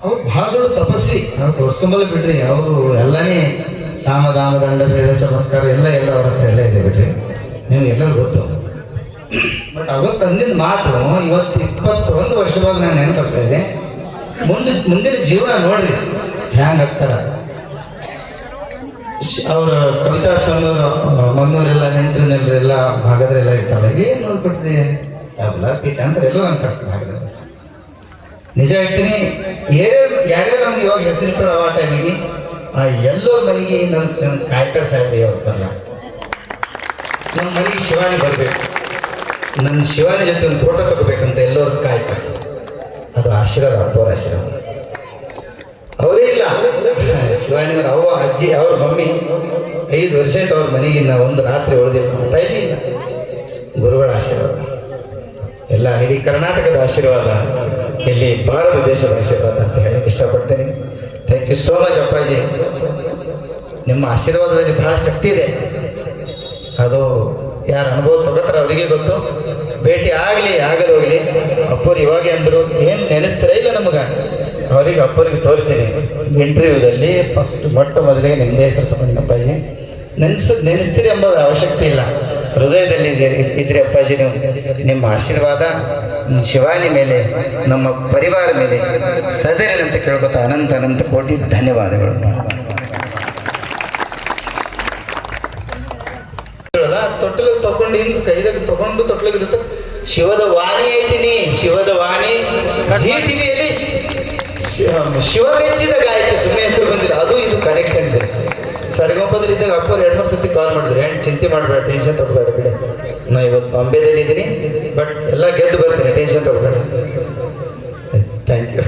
ಅವ್ರು ಭಾಳ ದೊಡ್ಡ ತಪಸ್ವಿ. ನಾವು ತೋರಿಸ್ಕೊಂಬಲ್ಲ ಬಿಡ್ರಿ, ಅವರು ಎಲ್ಲನೇ ಸಾಮ ದಾಮ ದಂಡ ಭೇದ ಚಮತ್ಕಾರ ಎಲ್ಲ ಅವ್ರ ಹತ್ರ ಎಲ್ಲ ಇದೆ ಬಿಡ್ರಿ, ನಿಮ್ಗೆ ಎಲ್ಲರೂ ಗೊತ್ತು. ಬಟ್ ಅವತ್ತು ತಂದಿದ್ದ ಮಾತು ಇವತ್ತು 21 ವರ್ಷದಾಗ ನಾನು ನೆನ್ಕೊಳ್ತಾ ಇದ್ದೆ. ಮುಂದಿನ ಜೀವನ ನೋಡ್ರಿ ಹ್ಯಾಂಗ ಆಗ್ತಾರ. ಅವ್ರ ಕವಿತಾ ಸ್ವಾಮಿ ಮಮ್ಮೂರೆಲ್ಲ ನೆಂಟರಿನೆಲ್ಲ ಭಾಗದಲ್ಲೆಲ್ಲ ಇರ್ತಾಳೆ, ಏನು ನೋಡ್ಬಿಟ್ಟಿದೆ ಎಲ್ಲ ಪೀಠ ಅಂತಾರೆ, ಎಲ್ಲರೂ ಅಂತಾರೆ ಭಾಗದಲ್ಲಿ. ನಿಜ ಹೇಳ್ತೀನಿ, ಯಾರ್ಯಾರು ನಮ್ಗೆ ಇವಾಗ ಹೆಸರಿಟ್ಟಾರ ಆ ಟೈಮಿಗೆ ಎಲ್ಲರ ಮನೆಗೆ ನಮ್ಮ ಕಾಯ್ತಾ ಸಾಹೇಬ್ರಿ ಅವ್ರು ಬರಲ್ಲ. ನಮ್ಮ ಮನೆಗೆ ಶಿವಾನಿ ಬರಬೇಕು, ನನ್ನ ಶಿವಾನಿ ಜೊತೆ ಒಂದು ಫೋಟೋ ತಗೋಬೇಕಂತ ಎಲ್ಲರೂ ಕಾಯ್ತಾರೆ. ಅದು ಆಶೀರ್ವಾದ, ಅಪ್ಪವ್ರ ಆಶೀರ್ವಾದ. ಅವರೇ ಇಲ್ಲ, ಶಿವಾನಿಯವ್ರ ಅವ್ವ ಅಜ್ಜಿ ಅವ್ರ ಮಮ್ಮಿ 5 ವರ್ಷ ಆಯ್ತು ಅವ್ರ ಮನೆಗೆ ನಾವು ಒಂದು ರಾತ್ರಿ ಉಳಿದಿಲ್ಲ, ಟೈಮ್ ಇಲ್ಲ. ಗುರುಗಳ ಆಶೀರ್ವಾದ ಎಲ್ಲ ಇಡೀ ಕರ್ನಾಟಕದ ಆಶೀರ್ವಾದ, ಇಲ್ಲಿ ಭಾರತ ದೇಶದ ಆಶೀರ್ವಾದ ಅಂತ ಹೇಳಕ್ಕೆ ಇಷ್ಟಪಡ್ತೇನೆ. ಥ್ಯಾಂಕ್ ಯು ಸೋ ಮಚ್ ಅಪ್ಪಾಜಿ. ನಿಮ್ಮ ಆಶೀರ್ವಾದದಲ್ಲಿ ಬಹಳ ಶಕ್ತಿ ಇದೆ. ಅದು ಯಾರು ಅನುಭವ ತಗೋತಾರೆ ಅವರಿಗೆ ಗೊತ್ತು. ಭೇಟಿ ಆಗಲಿ ಆಗಲು ಹೋಗಲಿ, ಅಪ್ಪರು ಇವಾಗೆ ಅಂದರು, ಏನು ನೆನೆಸ್ತಾರ ಇಲ್ಲ ನಮಗೆ, ಅಪ್ಪರಿಗೆ ತೋರಿಸ್ತೀನಿ ಇಂಟರ್ವ್ಯೂದಲ್ಲಿ. ಫಸ್ಟ್ ಮೊಟ್ಟ ಮೊದಲಿಗೆ ನಿಮ್ಮದೇ ಹೆಸರು ತಗೊಂಡು ಅಪ್ಪಾಜಿ ನೆನೆಸ್ತೀರಿ ಎಂಬುದು ಅವಶ್ಯಕತೆ ಇಲ್ಲ, ಹೃದಯದಲ್ಲಿ ಇದ್ರಿ ಅಪ್ಪಾಜಿ. ನೀವು ನಿಮ್ಮ ಆಶೀರ್ವಾದ ಶಿವಾನಿ ಮೇಲೆ, ನಮ್ಮ ಪರಿವಾರ ಮೇಲೆ ಸದರಿ ಅಂತ ಕೇಳ್ಕೊತಾ ಅನಂತ ಅನಂತ ಕೋಟಿ ಧನ್ಯವಾದಗಳು. ತೊಟ್ಟಲು ತಗೊಂಡು ಹಿಂಗೆ ಕೈದಾಗ ತಗೊಂಡು ತೊಟ್ಲಿಗೆ ಇರುತ್ತೆ. ಶಿವದ ವಾಣಿ ಐತಿನಿ, ಶಿವದ ವಾಣಿ ಟಿವಿಯಲ್ಲಿ ಶಿವ ಮೆಚ್ಚಿದ ಗಾಯಕ ಸುಮ್ಮನೆ ಹೆಸರು ಬಂದಿಲ್ಲ, ಅದು ಇದು ಕನೆಕ್ಷನ್ ಇದೆ. ಸರಿಗಂಪದಲ್ಲಿ ಇದ್ದಾಗ ಅಪ್ಪರು 2-3 ಸತಿ ಕಾಲ್ ಮಾಡಿದ್ರು, ಏನು ಚಿಂತೆ ಮಾಡಬೇಡ, ಟೆನ್ಷನ್ ತಗೋಬೇಡ ಬಿಡಿ, ನಾ ಇವತ್ತು ಬಾಂಬೆದಲ್ಲಿ ಇದ್ದೀನಿ, ಬಟ್ ಎಲ್ಲ ಗೆದ್ದು ಬರ್ತೀನಿ, ಟೆನ್ಷನ್ ತಗೋಬೇಡ. Thank you.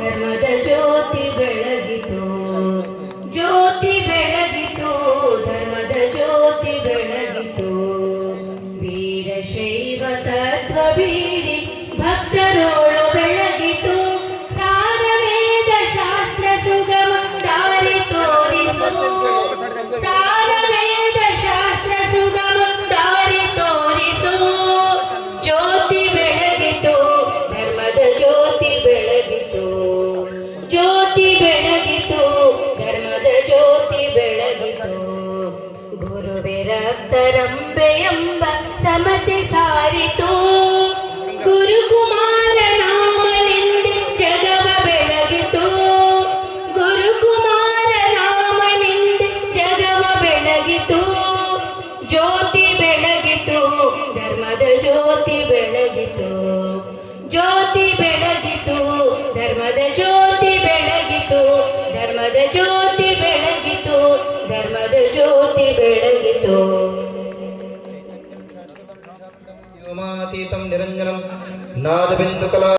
ಧರ್ಮದ ಜ್ಯೋತಿ ಬೆಳಗಿತು, ಜ್ಯೋತಿ ಬೆಳಗಿತು, ಧರ್ಮದ ಜ್ಯೋತಿ ಬೆಳಗಿತು. ವೀರಶೈವ ತತ್ವ ಬೀರಿ ಭಕ್ತರೋಳು ಬೆಳಗಿತು. ಸಾರವೇದ ಶಾಸ್ತ್ರ ಸುಗಮ ದಾರಿ ತೋರಿಸು, ಸಾರವೇದ ಶಾಸ್ತ್ರ ಸುಗಮ ದಾರಿ ತೋರಿಸು. ಜ್ಯೋತಿ ಬೆಳಗಿತು, ಧರ್ಮದ ಜ್ಯೋತಿ ಬೆಳಗಿತು, ಜ್ಯೋತಿ ಬೆಳಗಿತು, ಧರ್ಮದ ಜ್ಯೋತಿ ಬೆಳಗಿತು. ಗುರುವೆ ರಕ್ತರಂಬೆ ಎಂಬ ಸಮತೆ ಸಾರಿತು. ಗುರುಕುಮಾರ ನಾಮಲಿಂದೆ ಜಗವ ಬೆಳಗಿತು. ಗುರುಕುಮಾರ ನಾಮಲಿಂದೆ ಜಗವ ಬೆಳಗಿತು. ಜ್ಯೋತಿ ಬೆಳಗಿತು, ಧರ್ಮದ ಜ್ಯೋತಿ ಬೆಳಗಿತು. ಜ್ಯೋತಿ ಬೆಳಗಿತು, ಧರ್ಮದ ಜ್ಯೋತಿ ಬೆಳಗಿತು. ಧರ್ಮದ ಜ್ಯೋತಿ ಬೆಳಗಿತು, ಧರ್ಮದ ಜ್ಯೋತಿ ಬೆಳಗಿತು. ವ್ಯೋಮಾತೀತಂ ನಿರಂಜನಂ ನಾದಬಿಂದು ಕಲಾ